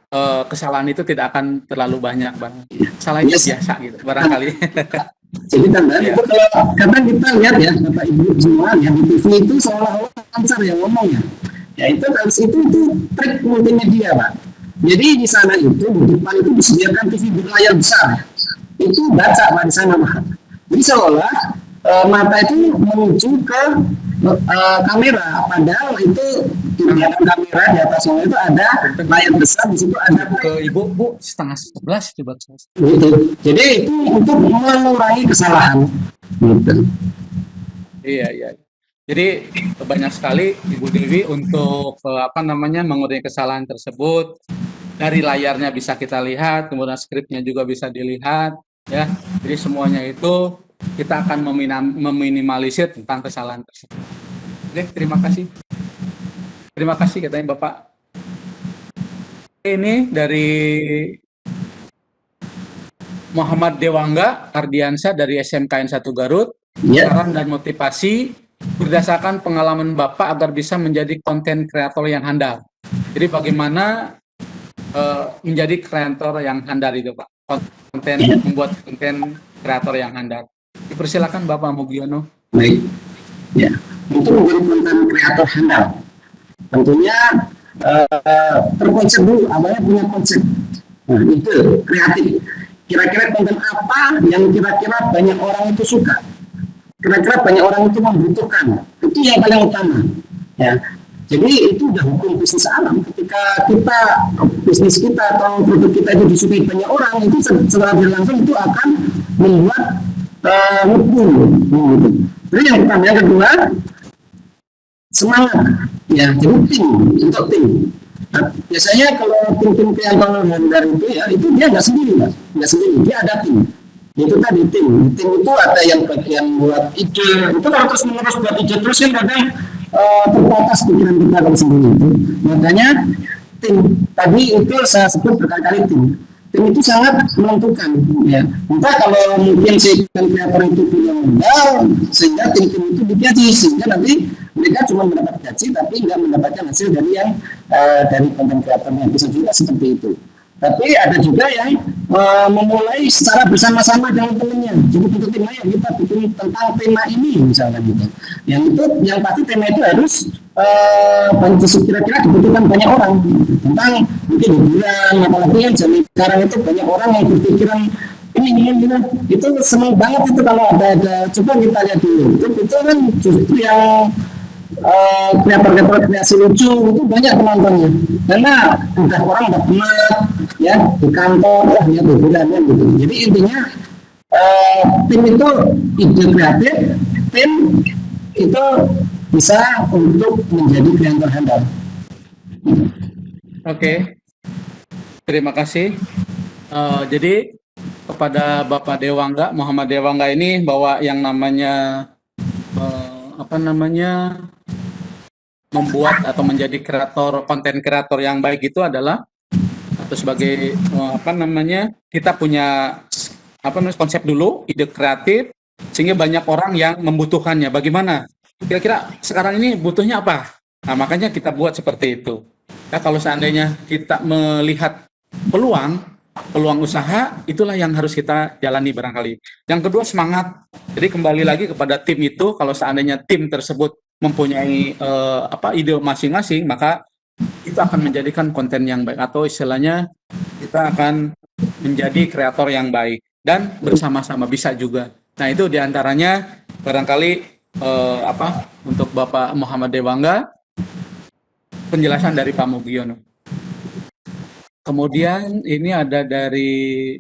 kesalahan itu tidak akan terlalu banyak, Bang. Salah itu biasa gitu, barangkali. Jadi tambahan itu kalau kadang kita lihat ya, Bapak Ibu semua ya, di TV itu seolah-olah lancar ya ngomongnya. Ya itu trik multimedia, Pak. Jadi di sana itu di depan itu disediakan TV berlayar besar. Itu baca Pak di sana, Pak. Jadi seolah mata itu menuju ke kamera, padahal itu di belakang kamera di atasnya itu ada layar besar, di situ ada ke Ibu 10:30 coba. Gitu. Jadi itu untuk mengurangi kesalahan. Gitu. Iya. Jadi banyak sekali Ibu Dewi untuk mengurangi kesalahan tersebut. Dari layarnya bisa kita lihat, kemudian skripnya juga bisa dilihat, ya. Jadi semuanya itu kita akan meminimalisir tentang kesalahan tersebut. Oke, terima kasih. Terima kasih katanya Bapak. Ini dari Muhammad Dewangga Ardiansyah dari SMKN 1 Garut. Saran dan motivasi berdasarkan pengalaman Bapak agar bisa menjadi konten kreator yang handal. Jadi bagaimana menjadi kreator yang handal itu, Pak? Membuat konten kreator yang handal. Dipersilakan Bapak Mugiono. Baik. Ya, untuk menjadi konten kreator handal, tentunya terkonsep dulu, awalnya punya konsep. Nah, itu kreatif. Kira-kira konten apa yang kira-kira banyak orang itu suka? Kira-kira banyak orang itu membutuhkan. Itu yang paling utama. Ya. Jadi itu udah hukum bisnis alam. Ketika bisnis kita atau produk kita itu disukai banyak orang, itu secara langsung itu akan membuat ngepush gitu. Jadi yang pertama, yang kedua semangat ya, jadi tim, untuk tim. Nah, biasanya kalau tim-tim kreator handar itu ya, itu dia nggak sendiri, Mas. Nggak sendiri, dia ada tim. Itu tadi tim itu ada yang bagian buat ide, itu kalau terus menerus buat ide terus kan kadang terbatas pikiran kita kalau sendiri itu. Makanya tim tadi itu saya sebut berkali-kali tim itu sangat menentukan ya. Entah kalau mungkin si kreator itu punya modal sehingga tim itu digaji, sehingga nanti mereka cuma mendapat gaji tapi nggak mendapatkan hasil dari yang dari konten kreatornya, bisa juga seperti itu. Tapi ada juga yang memulai secara bersama-sama dengan temannya. Jadi bentuk tim ayo kita bikin tentang tema ini misalnya gitu. Yang itu yang pasti tema itu harus kira-kira dibutuhkan banyak orang tentang mungkin hiburan, apalagi yang zaman sekarang itu banyak orang yang berpikiran ini itu senang banget itu kalau ada coba kita lihat dulu itu kan justru yang kreator-kreator kreasi lucu itu banyak penontonnya karena udah orang udah penat ya di kantor ya hiburannya gitu. Jadi intinya tim itu ide kreatif, tim itu bisa untuk menjadi kreator handal. Oke. Terima kasih. Jadi kepada Bapak Dewangga, Muhammad Dewangga ini bahwa yang namanya membuat atau menjadi konten kreator yang baik itu adalah atau sebagai kita punya konsep dulu, ide kreatif sehingga banyak orang yang membutuhkannya. Bagaimana? Kira-kira sekarang ini butuhnya apa? Nah, makanya kita buat seperti itu. Ya, kalau seandainya kita melihat peluang usaha, itulah yang harus kita jalani barangkali. Yang kedua, semangat. Jadi kembali lagi kepada tim itu, kalau seandainya tim tersebut mempunyai ide masing-masing, maka itu akan menjadikan konten yang baik, atau istilahnya kita akan menjadi kreator yang baik dan bersama-sama bisa juga. Nah, itu diantaranya barangkali untuk Bapak Muhammad Dewangga penjelasan dari Pak Mugiono. Kemudian ini ada dari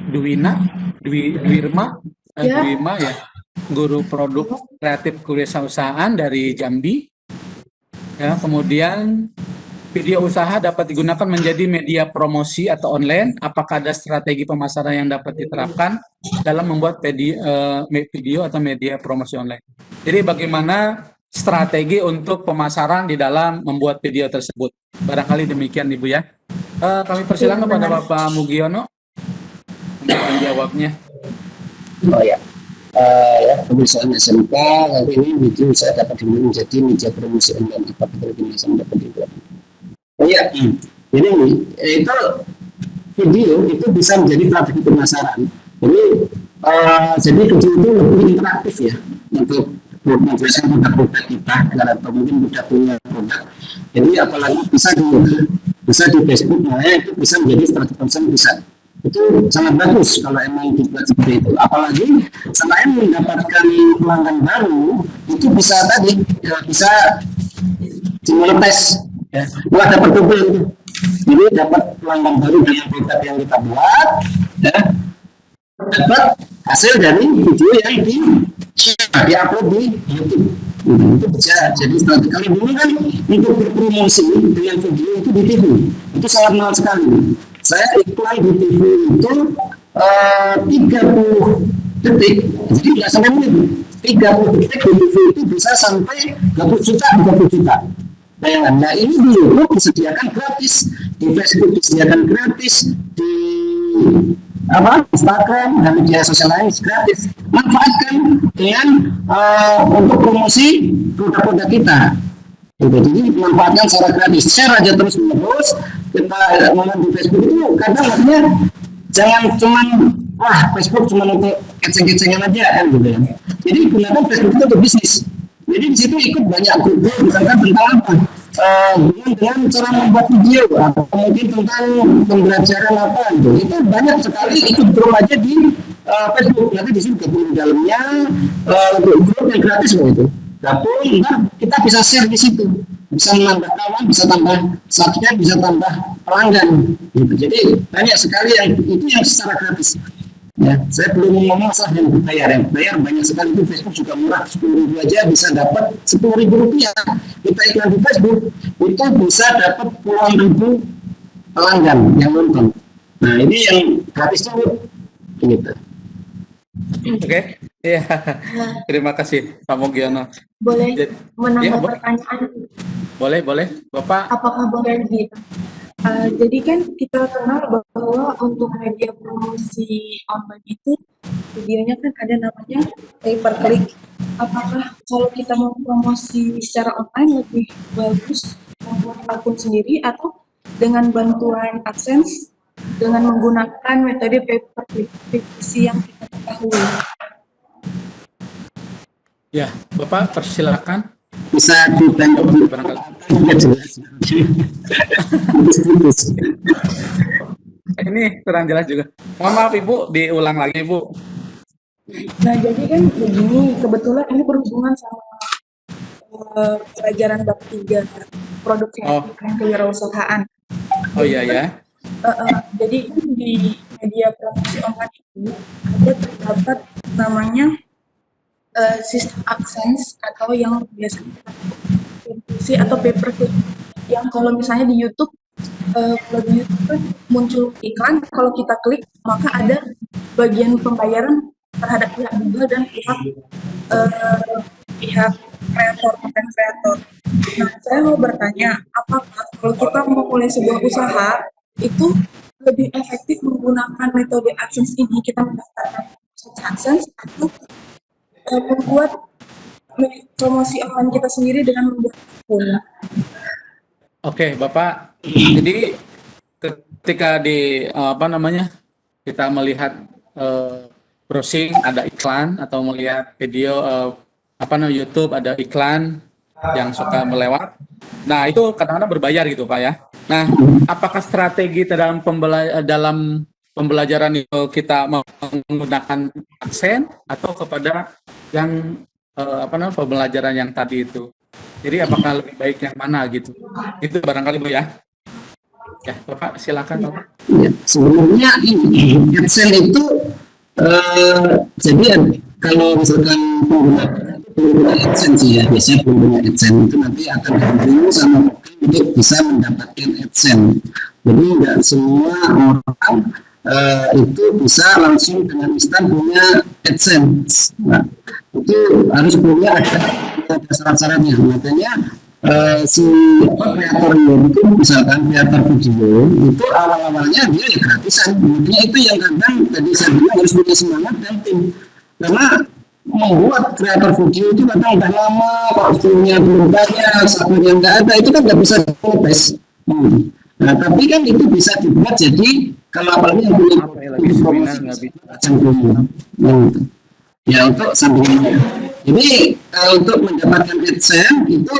Dwirma ya, guru produk kreatif kewirausahaan dari Jambi. Ya, kemudian video usaha dapat digunakan menjadi media promosi atau online. Apakah ada strategi pemasaran yang dapat diterapkan dalam membuat video atau media promosi online? Jadi bagaimana strategi untuk pemasaran di dalam membuat video tersebut? Barangkali demikian Ibu ya. Kami persilakan kepada Bapak Mugiono untuk menjawabnya. Oh ya. Pemeriksaan SMK kali ini video saya dapat menjadi media promosi online. Apakah penjelasan dapat diberikan? Oh ya, jadi itu video itu bisa menjadi strategi pemasaran. Jadi video itu lebih interaktif ya untuk menjelaskan produk-produk kita atau mungkin sudah punya produk. Jadi apalagi bisa di Facebook, itu bisa menjadi strategi pemasaran bisa. Itu sangat bagus kalau emang dibuat seperti itu. Apalagi selain mendapatkan pelanggan baru, itu bisa bisa dimonetize. Ya, dapat double itu. Jadi dapat pelanggan baru dengan produk yang kita buat, ya, dapat hasil dari video yang di-upload di YouTube. Itu bisa jadi strategi. Kali dulu kan untuk berpromosi dengan video itu di TV, itu sangat mahal sekali. Saya iklan di TV itu 30 detik, jadi nggak sampai menit. 30 detik di TV itu bisa sampai 30 juta. Nah, ini di YouTube disediakan gratis, di Facebook disediakan gratis, di Instagram dan media sosial lain gratis. Manfaatkan dengan untuk promosi produk-produk kita. Jadi manfaatkan secara gratis. Share aja terus menerus. Kita ngomong di Facebook itu kadang maksudnya jangan cuman Facebook cuma untuk keceng-kecengan aja kan gitu ya. Jadi gunakan Facebook itu untuk bisnis. Jadi di situ ikut banyak grup misalkan tentang apa? Dengan cara membuat video atau mungkin tentang pembelajaran apa gitu. Itu banyak sekali ikut grup aja di Facebook. Nanti di situ gabung di dalamnya grup yang gratis begitu. Gabung, kita bisa share di situ. Bisa menambah kawan, bisa tambah subscribe, bisa tambah pelanggan. Gitu. Jadi banyak sekali yang itu yang secara gratis. Ya, saya belum ngomong masalah yang bayar banyak sekali. Itu Facebook juga murah, 10.000 aja bisa dapat 10.000 rupiah. Kita iklan di Facebook itu bisa dapat puluhan ribu pelanggan yang nonton. Nah ini yang gratis tuh gitu. Oke, iya. Nah, Terima kasih Pak Mugiono. boleh Jadi, menambah ya, pertanyaan? boleh, Bapak. Apakah boleh gitu? Jadi kan kita kenal bahwa untuk media promosi online itu videonya kan ada namanya pay per click. Apakah kalau kita mau promosi secara online lebih bagus membuat akun sendiri atau dengan bantuan AdSense dengan menggunakan metode pay per click seperti yang kita ketahui? Ya, Bapak persilakan. Bisa ditanya Barangkali. Ini kurang jelas juga. Mohon maaf Ibu, diulang lagi Ibu. Nah, jadi kan begini, kebetulan ini berhubungan sama pelajaran bab 3 produk kreatif dan kewirausahaan. Oh iya ya. Jadi di media promosi online itu ada terdapat namanya sistem AdSense atau yang biasanya promosi atau pay per click. Yang kalau misalnya di YouTube, kalau di YouTube kan muncul iklan, kalau kita klik maka ada bagian pembayaran terhadap pihak Google dan pihak kreator, konten kreator. Nah, saya mau bertanya, apakah kalau kita mau mulai sebuah usaha itu lebih efektif menggunakan metode AdSense ini, kita mendaftarkan AdSense atau membuat promosi online kita sendiri dengan membuat akun? Oke, Bapak. Jadi ketika di kita melihat browsing ada iklan atau melihat video YouTube ada iklan yang suka melewat. Nah, itu kadang-kadang berbayar gitu, Pak ya. Nah, apakah strategi dalam pembelajaran itu kita menggunakan AdSense atau kepada yang pembelajaran yang tadi itu? Jadi apakah lebih baik yang mana gitu? Itu barangkali Bu ya. Ya, Bapak silakan Bapak. Ya, sebenarnya ini AdSense itu jadi kalau misalkan pengguna AdSense ya, biasanya pengguna AdSense itu nanti akan dihubungi sama untuk bisa mendapatkan AdSense. Jadi nggak semua orang itu bisa langsung dengan instan punya AdSense. Nah, itu harus punya ada syarat-syaratnya. Makanya si kreator YouTube misalkan kreator video itu awal-awalnya dia ya gratisan. Makanya itu yang kadang tadi saya bilang harus punya semangat dan tim. Karena membuat kreator video itu kadang udah lama, waktunya belum banyak, satunya nggak ada, itu kan nggak bisa dites. Nah, tapi kan itu bisa dibuat jadi kalau apalagi yang punya ya untuk sambungannya. Jadi untuk mendapatkan AdSense itu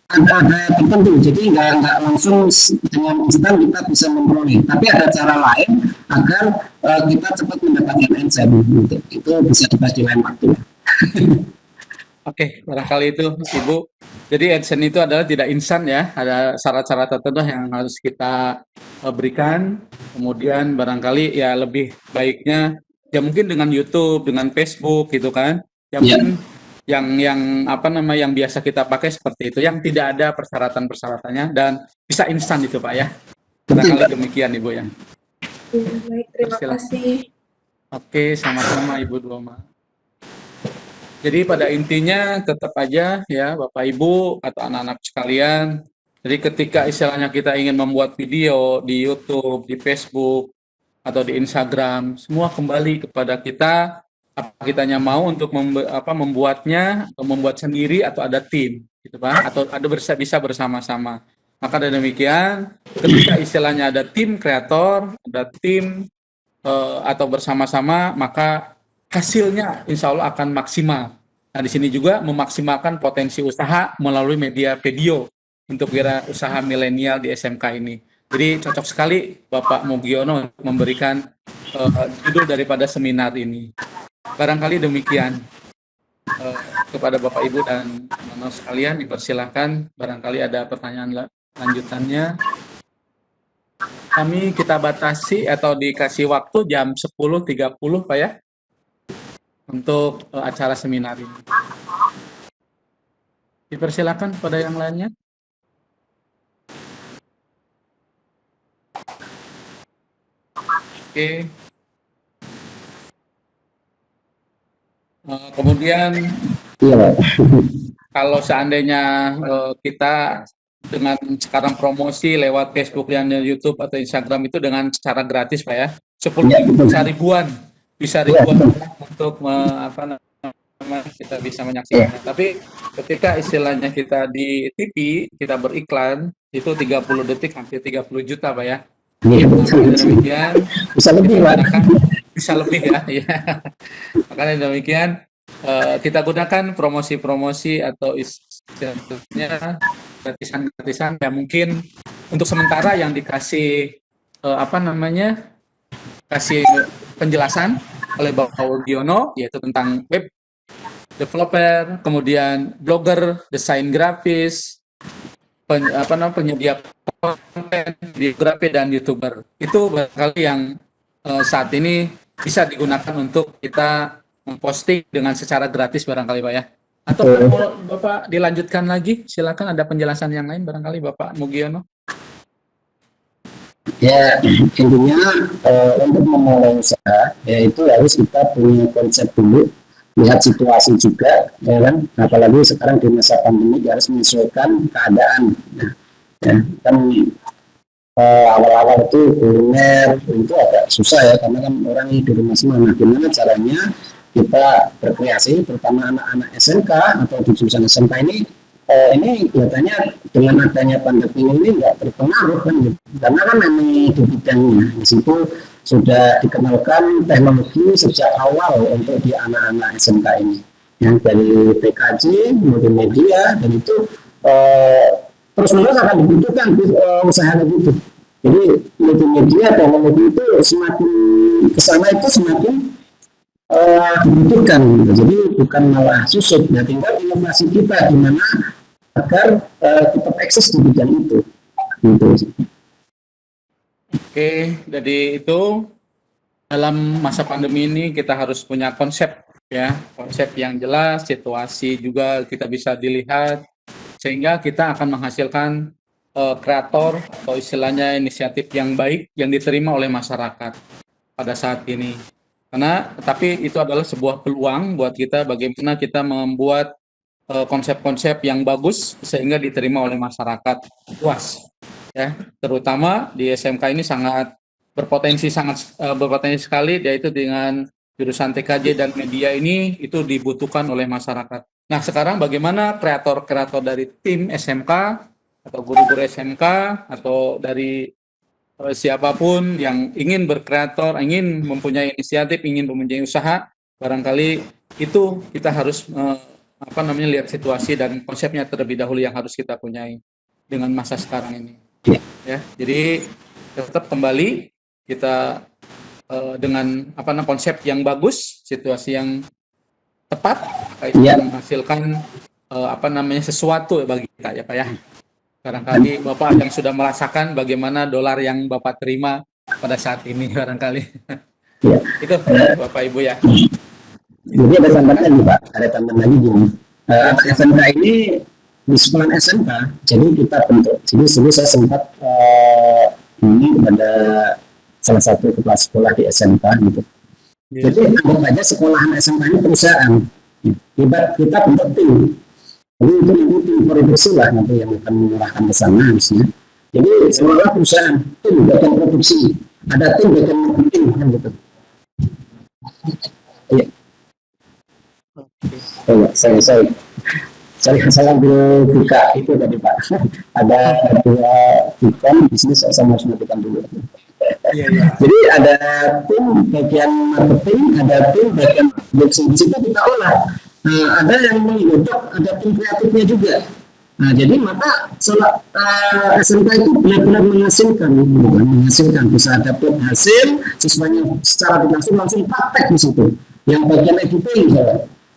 ada tertentu, jadi nggak langsung dengan instan kita bisa memperoleh, tapi ada cara lain agar kita cepat mendapatkan AdSense. Itu bisa dibahas di lain waktu. Oke, barangkali itu Ibu. Jadi AdSense itu adalah tidak instan ya, ada syarat-syarat tertentu yang harus kita berikan. Kemudian barangkali ya lebih baiknya ya mungkin dengan YouTube, dengan Facebook gitu kan. Ya mungkin yang biasa kita pakai seperti itu, yang tidak ada persyaratan-persyaratannya dan bisa instan itu Pak ya. Barangkali demikian Ibu ya. Baik, terima kasih. Oke, sama-sama Ibu Duoma. Jadi pada intinya tetap aja ya Bapak Ibu atau anak-anak sekalian, jadi ketika istilahnya kita ingin membuat video di YouTube, di Facebook, atau di Instagram, semua kembali kepada kita, apa kitanya mau untuk membuatnya, atau membuat sendiri, atau ada tim, gitu Pak, atau ada bisa bersama-sama. Maka dengan demikian, ketika istilahnya ada tim kreator, ada tim atau bersama-sama, maka hasilnya insya Allah akan maksimal. Nah, di sini juga memaksimalkan potensi usaha melalui media video untuk wira usaha milenial di SMK ini. Jadi cocok sekali Bapak Mugiono memberikan judul daripada seminar ini. Barangkali demikian kepada Bapak Ibu dan teman-teman sekalian, dipersilakan barangkali ada pertanyaan lanjutannya. kita batasi atau dikasih waktu jam 10.30 Pak ya, untuk acara seminar ini. Dipersilakan pada yang lainnya. Oke. Kemudian kalau seandainya kita dengan sekarang promosi lewat Facebook dan YouTube atau Instagram itu dengan cara gratis Pak ya, 10 bisa ribuan untuk kita bisa menyaksikan. Tapi ketika istilahnya kita di TV, kita beriklan, itu 30 detik hampir 30 juta Pak ya. Demikian, bisa lebih Pak. Bisa lebih ya. Makanya demikian, kita gunakan promosi-promosi atau istilahnya gratisan-gratisan yang mungkin untuk sementara yang dikasih kasih penjelasan oleh Bapak Wigiono, yaitu tentang web developer, kemudian blogger, desain grafis, penyedia konten, videografi dan YouTuber. Itu barangkali yang saat ini bisa digunakan untuk kita memposting dengan secara gratis barangkali Pak ya. Atau kalau Bapak dilanjutkan lagi, silakan ada penjelasan yang lain barangkali Bapak Mugiono. Ya, intinya untuk memulai usaha, yaitu harus kita punya konsep dulu, lihat situasi juga, ya kan? Apalagi sekarang di masa pandemi harus menyesuaikan keadaan. Kan awal-awal itu kuliner itu agak susah ya, karena kan orang di rumah semua. Nah, gimana caranya kita berkreasi, terutama anak-anak SMK atau di jurusan SMK ini kelihatannya dengan adanya pandemi ini nggak terpengaruh kan gitu. Karena kan memang di bidangnya di situ sudah dikenalkan teknologi sejak awal untuk di anak-anak SMK ini, yang dari PKJ, multimedia, dan itu terus-menerus akan dibutuhkan usaha gitu. Jadi multimedia teknologi itu semakin kesana itu semakin dibutuhkan gitu. Jadi bukan malah susut. Nah, tinggal inovasi kita gimana agar tetap eksis di bidang itu gitu. Oke, jadi itu dalam masa pandemi ini kita harus punya konsep ya, konsep yang jelas, situasi juga kita bisa dilihat sehingga kita akan menghasilkan kreator atau istilahnya inisiatif yang baik yang diterima oleh masyarakat pada saat ini. Tapi itu adalah sebuah peluang buat kita bagaimana kita membuat konsep-konsep yang bagus sehingga diterima oleh masyarakat luas. Ya, terutama di SMK ini sangat berpotensi sekali, yaitu dengan jurusan TKJ dan media ini itu dibutuhkan oleh masyarakat. Nah, sekarang bagaimana kreator-kreator dari tim SMK atau guru-guru SMK atau dari siapapun yang ingin berkreator, ingin mempunyai inisiatif, ingin mempunyai usaha, barangkali itu kita harus lihat situasi dan konsepnya terlebih dahulu yang harus kita punyai dengan masa sekarang ini. Ya, jadi tetap kembali kita dengan konsep yang bagus, situasi yang tepat, itu menghasilkan sesuatu bagi kita ya Pak ya. Barangkali Bapak yang sudah merasakan bagaimana dolar yang Bapak terima pada saat ini barangkali. Ya. Itu Bapak Ibu ya. Jadi ada tambahan nih Pak, ada tambahan lagi gini. SMK ini di sekolah SMK, jadi kita bentuk. Jadi dulu saya sempat ini pada salah satu kepala sekolah di SMK gitu. Yeah. Jadi anggap aja sekolahan SMK ini perusahaan. Kita bentuk tim. Jadi itu nanti tim produksi lah nanti yang akan mengarahkan ke sana harusnya. Jadi sekolah perusahaan, tim bagian produksi, ada tim bagian marketing kan gitu. Iya. Saya ambil buka itu tadi Pak. Ada dua ikan bisnis saya harus matikan dulu. Yeah. Jadi ada tim bagian marketing, ada tim bagian produksi. Di situ kita olah. Ada yang menggodok, ada tim kreatifnya juga. Nah, jadi maka SMK itu benar-benar menghasilkan, bisa dapat hasil sesuai secara langsung praktek di situ. Yang bagian editing,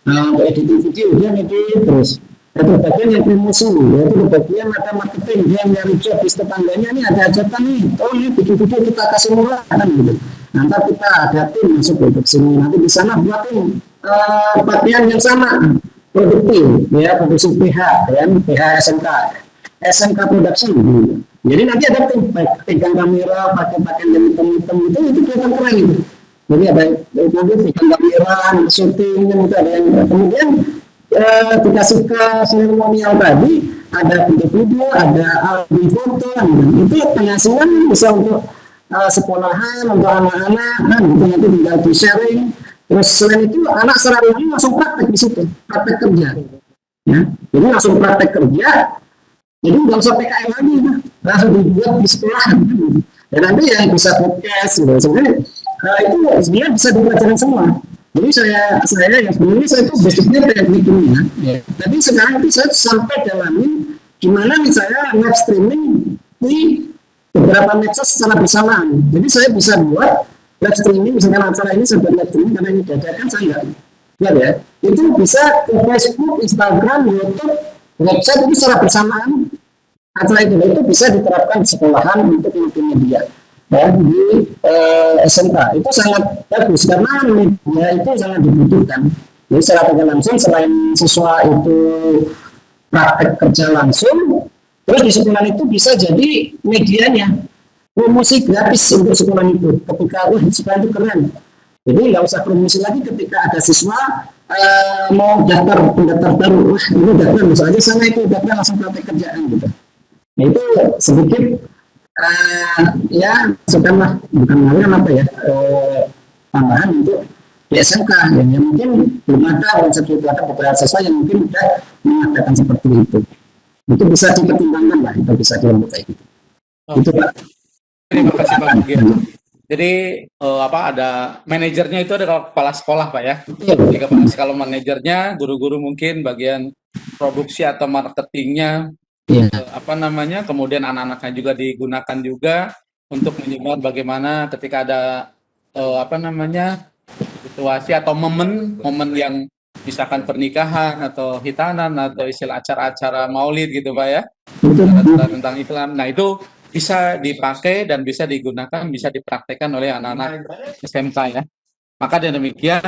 untuk editing video dia edit terus. Ada bagian yang promosi, yaitu bagian ada marketing yang nyari job di tetangganya nih ada ajakan nih, oh ini bikin video kita kasih murah kan gitu. Nanti kita ada tim masuk ke sini, nanti di sana buatin bagian yang sama, produktif, ya produksi PH, ya PH SMK production. Gitu. Jadi nanti ada tim pegang kamera, pakai pakaian yang hitam-hitam itu kelihatan keren gitu. Jadi ada nanti pegang kamera, syuting, itu ada yang kemudian dikasih ke seremonial tadi ada video, ada album foto, itu penghasilan bisa untuk sekolahan, untuk anak-anak, kan itu nanti tinggal di sharing. Terus selain itu anak secara ini langsung praktek di situ, praktek kerja, ya. Jadi langsung praktek kerja, jadi nggak usah PKL lagi, langsung dibuat di sekolah. Dan nanti yang bisa podcast, gitu. Sebenarnya itu sebenarnya bisa dipelajarin semua. Jadi saya yang sebenarnya saya itu basicnya teknik kimia, ya. Tapi sekarang itu saya sampai dalamin gimana nih saya live streaming di beberapa medsos secara bersamaan. Jadi saya bisa buat live streaming, misalkan acara ini saya buat live streaming karena ini dadakan saya nggak ya. Itu bisa ke Facebook, Instagram, YouTube, website itu secara bersamaan. Acara itu bisa diterapkan di sekolahan untuk multimedia. Ya, di SMK itu sangat bagus karena media itu sangat dibutuhkan. Jadi secara tidak langsung selain siswa itu praktek kerja langsung, terus di sekolah itu bisa jadi medianya promosi gratis untuk sekolah itu. Ketika sekolah itu keren, jadi nggak usah promosi lagi ketika ada siswa mau pendaftar baru, ini daftar misalnya sana itu daftar langsung praktek kerjaan gitu. Nah, itu sedikit ya sekarang bukan apa ya tambahan untuk di SMK yang mungkin belum ada konsep itu, ada beberapa siswa yang mungkin sudah mengadakan seperti itu bisa dipertimbangkan lah, itu bisa dilakukan kayak gitu. Itu Pak. Terima kasih Pak Mugir. Jadi ada manajernya itu ada kepala sekolah Pak ya. Jadi kalau manajernya guru-guru mungkin bagian produksi atau marketingnya. Kemudian anak-anaknya juga digunakan juga untuk menyebar bagaimana ketika ada situasi atau momen yang misalkan pernikahan atau hitanan atau istilah acara-acara maulid gitu Pak ya, tentang Islam. Nah itu bisa dipakai dan bisa digunakan, bisa dipraktekkan oleh anak-anak SMK ya. Maka dengan demikian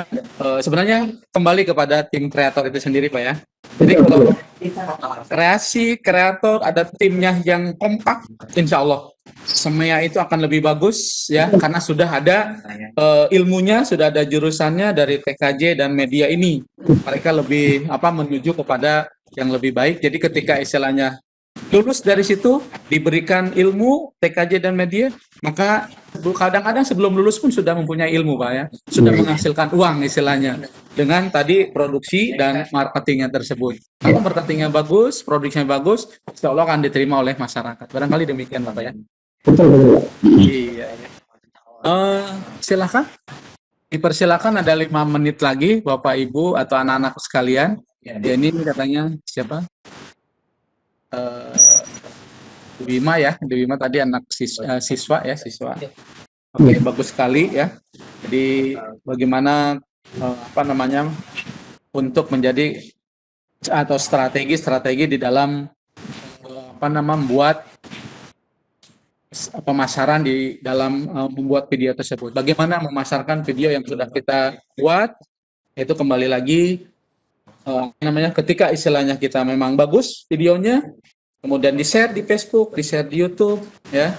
sebenarnya kembali kepada tim kreator itu sendiri Pak ya. Jadi kalau kreator ada timnya yang kompak, insya Allah semua itu akan lebih bagus ya, karena sudah ada ilmunya, sudah ada jurusannya dari TKJ dan media ini. Mereka lebih menuju kepada yang lebih baik. Jadi ketika istilahnya lulus dari situ, diberikan ilmu TKJ dan media, maka kadang-kadang sebelum lulus pun sudah mempunyai ilmu Pak ya, sudah menghasilkan uang istilahnya dengan tadi produksi dan marketingnya tersebut. Kalau marketingnya bagus, produksinya bagus, insya Allah akan diterima oleh masyarakat. Barangkali demikian Pak ya. Betul. Iya. Silakan. Dipersilakan, ada 5 menit lagi Bapak Ibu atau anak-anak sekalian. Ya, ini katanya siapa? Wima ya, Wima tadi anak siswa. Oke, bagus sekali ya. Jadi bagaimana untuk menjadi atau strategi di dalam membuat pemasaran di dalam membuat video tersebut. Bagaimana memasarkan video yang sudah kita buat, itu kembali lagi ketika istilahnya kita memang bagus videonya, kemudian di-share di Facebook, di-share di YouTube, ya,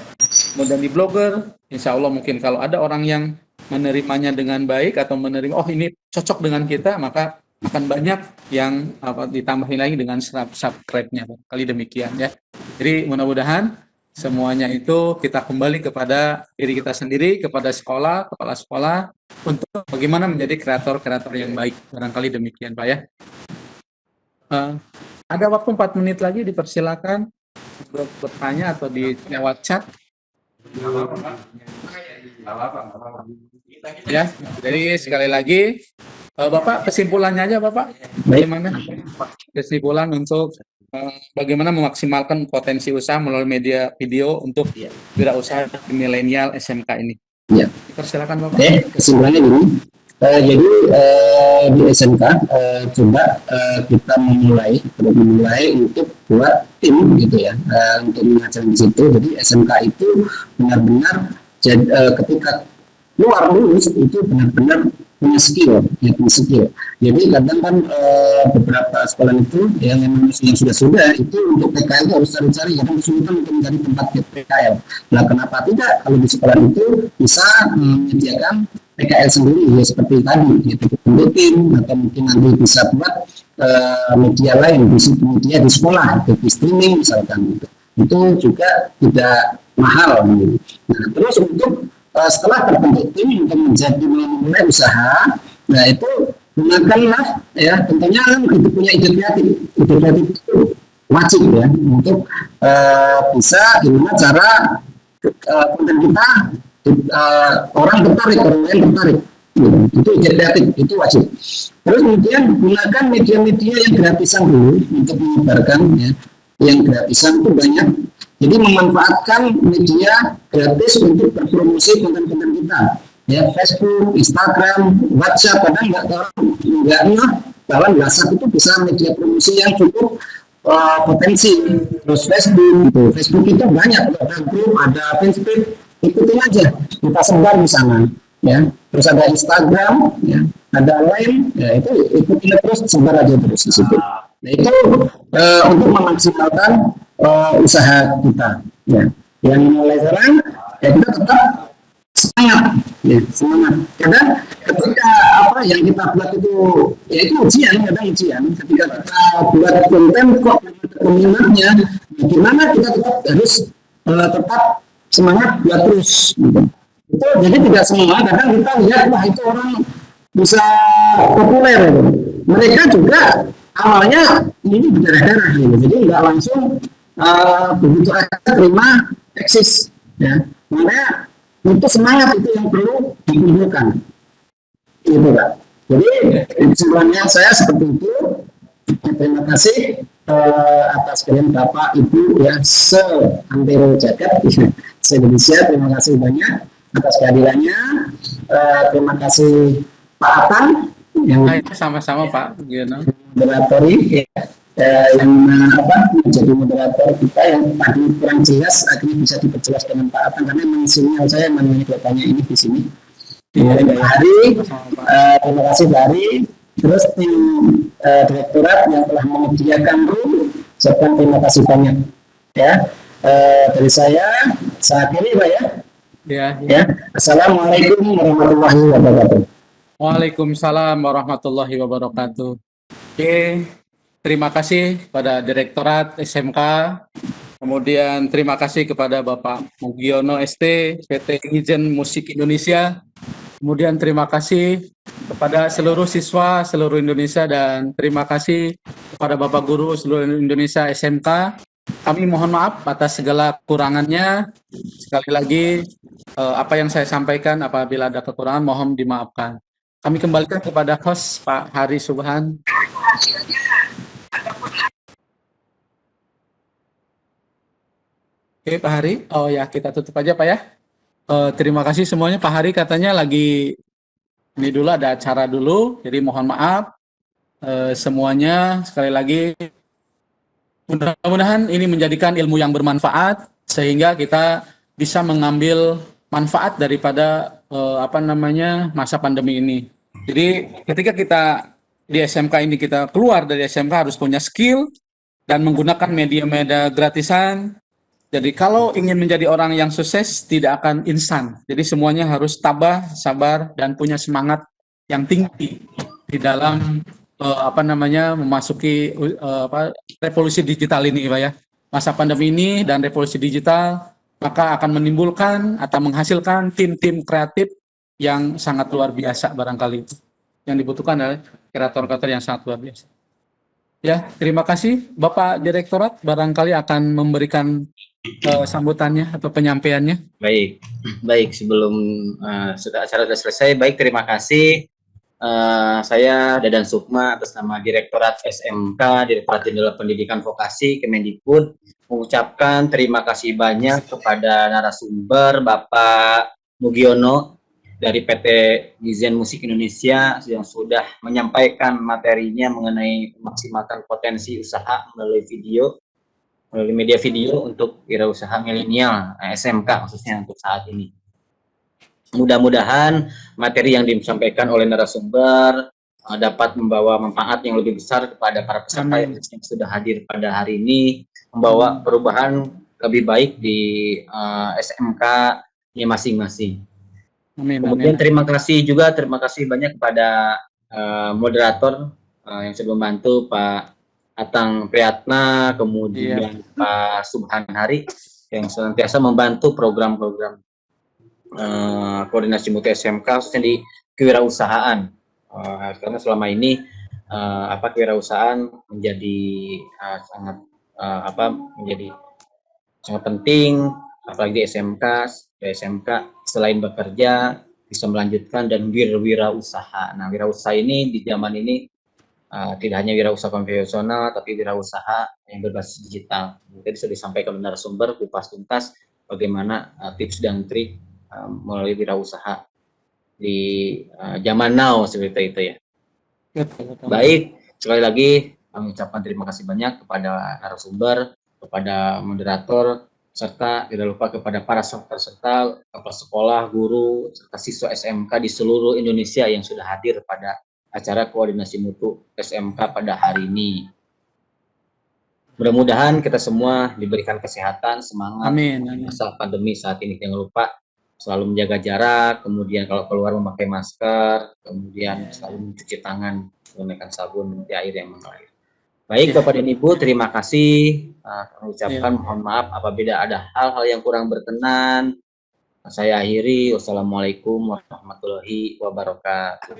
kemudian di Blogger, insya Allah mungkin kalau ada orang yang menerimanya dengan baik atau menerima, oh ini cocok dengan kita, maka akan banyak yang ditambahin lagi dengan subscribe-nya. Kali demikian ya. Jadi mudah-mudahan semuanya itu kita kembali kepada diri kita sendiri, kepada sekolah, kepala sekolah, untuk bagaimana menjadi kreator-kreator yang baik. Barangkali demikian Pak ya. Ada waktu 4 menit lagi, dipersilakan untuk bertanya atau di lewat chat. Ya, jadi sekali lagi Bapak kesimpulannya aja Bapak. Bagaimana kesimpulan untuk bagaimana memaksimalkan potensi usaha melalui media video untuk wirausaha milenial SMK ini? Ya. Persilakan Bapak. Kesimpulannya gini, Jadi di SMK coba kita memulai untuk buat tim gitu ya, untuk mengajar di situ. Jadi SMK itu benar-benar ketika luar lulus itu benar-benar punya skill, ya, punya skill. Jadi kadang kan beberapa sekolah itu yang sudah itu untuk PKL itu harus cari-cari, kadang kesulitan untuk mencari tempat PKL. Nah, kenapa tidak kalau di sekolah itu bisa menyediakan PKL sendiri ya, seperti tadi yaitu bentuk tim, atau mungkin nanti bisa buat media lain, media di sekolah, di streaming misalkan gitu. Itu juga tidak mahal gitu. Nah, terus untuk setelah terbentuk tim untuk menjadi mulai usaha, nah itu gunakanlah ya, tentunya kan itu punya ide kreatif itu wajib ya untuk bisa gimana cara konten kita orang tertarik, orang lain tertarik. Itu ide kreatif, itu wajib. Terus kemudian gunakan media-media yang gratisan dulu untuk menyebarkan ya. Yang gratisan itu banyak. Jadi memanfaatkan media gratis untuk berpromosi konten-konten kita. Ya, Facebook, Instagram, WhatsApp, kadang bahwa WhatsApp itu bisa media promosi yang cukup potensi. Terus Facebook gitu. Facebook itu banyak, ada grup, ada Facebook, ikutin aja, kita sebar di sana. Ya, terus ada Instagram, ya, ada lain, ya itu ikutin terus, sebar aja terus di situ. Nah itu untuk memaksimalkan usaha kita. Ya, yang mulai sekarang ya kita tetap semangat, ya, semangat. Kadang ketika apa yang kita buat itu, ya itu ujian, kadang ujian. Ketika kita buat konten kok peminatnya, gimana kita tetap harus tetap semangat buat terus. Gitu. Itu jadi tidak semua. Kadang kita lihat wah itu orang bisa populer. Gitu. Mereka juga awalnya ini berdarah-darah, gitu. Jadi nggak langsung begitu aja terima eksis. Ya, makanya itu semangat itu yang perlu ditunjukkan, gitu Pak. Jadi kesimpulannya saya seperti itu. Terima kasih atas kalian Bapak Ibu ya seantero jagat se-Indonesia. Terima kasih banyak atas kehadirannya. Terima kasih Pak Atan yang sama-sama Pak moderatori ya. Yang menjadi moderator kita yang tadi kurang jelas akhirnya bisa diperjelas dengan Pak Atan karena memang sinyal saya banyak ini di sini. Terima kasih terima kasih dari terus tim direktorat yang telah menyediakan room, serta terima kasih banyak ya dari saya saat ini Pak ya. Ya. Assalamualaikum warahmatullahi wabarakatuh. Waalaikumsalam warahmatullahi wabarakatuh. Oke. Terima kasih pada Direktorat SMK, kemudian terima kasih kepada Bapak Mugiono ST, PT Ijen Musik Indonesia, kemudian terima kasih kepada seluruh siswa seluruh Indonesia, dan terima kasih kepada Bapak Guru seluruh Indonesia SMK. Kami mohon maaf atas segala kekurangannya. Sekali lagi, apa yang saya sampaikan apabila ada kekurangan, mohon dimaafkan. Kami kembalikan kepada host Pak Hari Subhan. Oke Pak Hari, oh ya kita tutup aja Pak ya. Terima kasih semuanya. Pak Hari katanya lagi ini dulu ada acara dulu, jadi mohon maaf semuanya. Sekali lagi mudah-mudahan ini menjadikan ilmu yang bermanfaat sehingga kita bisa mengambil manfaat daripada masa pandemi ini. Jadi ketika kita di SMK ini kita keluar dari SMK harus punya skill dan menggunakan media-media gratisan. Jadi kalau ingin menjadi orang yang sukses tidak akan instan. Jadi semuanya harus tabah, sabar, dan punya semangat yang tinggi di dalam memasuki revolusi digital ini, Pak ya. Masa pandemi ini dan revolusi digital maka akan menimbulkan atau menghasilkan tim-tim kreatif yang sangat luar biasa barangkali. Yang dibutuhkan adalah kreator-kreator yang sangat luar biasa. Ya, terima kasih Bapak Direktorat, barangkali akan memberikan sambutannya atau penyampaiannya. Baik. Sebelum acara sudah selesai, baik terima kasih. Saya Dadan Sukma atas nama Direktorat SMK, Direktorat Jenderal Pendidikan Vokasi Kemendikbud, mengucapkan terima kasih banyak kepada narasumber Bapak Mugiono dari PT Gizen Musik Indonesia yang sudah menyampaikan materinya mengenai memaksimalkan potensi usaha melalui media video untuk wirausaha milenial, SMK khususnya untuk saat ini. Mudah-mudahan materi yang disampaikan oleh narasumber dapat membawa manfaat yang lebih besar kepada para peserta yang sudah hadir pada hari ini, membawa perubahan lebih baik di SMK-nya masing-masing. Kemudian terima kasih banyak kepada moderator yang sudah membantu, Pak Atang Priyatna, kemudian Pak Subhan Hari yang senantiasa membantu program-program koordinasi mutu SMK khususnya di kewirausahaan. Karena selama ini kewirausahaan menjadi sangat penting, apalagi di SMK selain bekerja bisa melanjutkan dan wirausaha. Nah, wirausaha ini di zaman ini tidak hanya wirausaha konvensional, tapi wirausaha yang berbasis digital. Tadi sudah disampaikan oleh narasumber kupas tuntas bagaimana tips dan trik melalui wirausaha di zaman now seperti itu ya. Baik, sekali lagi kami ucapkan terima kasih banyak kepada narasumber, kepada moderator, serta tidak lupa kepada para peserta, kepala sekolah, guru, serta siswa SMK di seluruh Indonesia yang sudah hadir pada acara koordinasi mutu SMK pada hari ini. Mudah-mudahan kita semua diberikan kesehatan, semangat masa pandemi saat ini. Jangan lupa selalu menjaga jarak, kemudian kalau keluar memakai masker, kemudian selalu mencuci tangan menggunakan sabun di air yang mengalir. Baik, Bapak dan Ibu, terima kasih. Kami ucapkan mohon maaf apabila ada hal-hal yang kurang berkenan. Saya akhiri. Wassalamualaikum warahmatullahi wabarakatuh.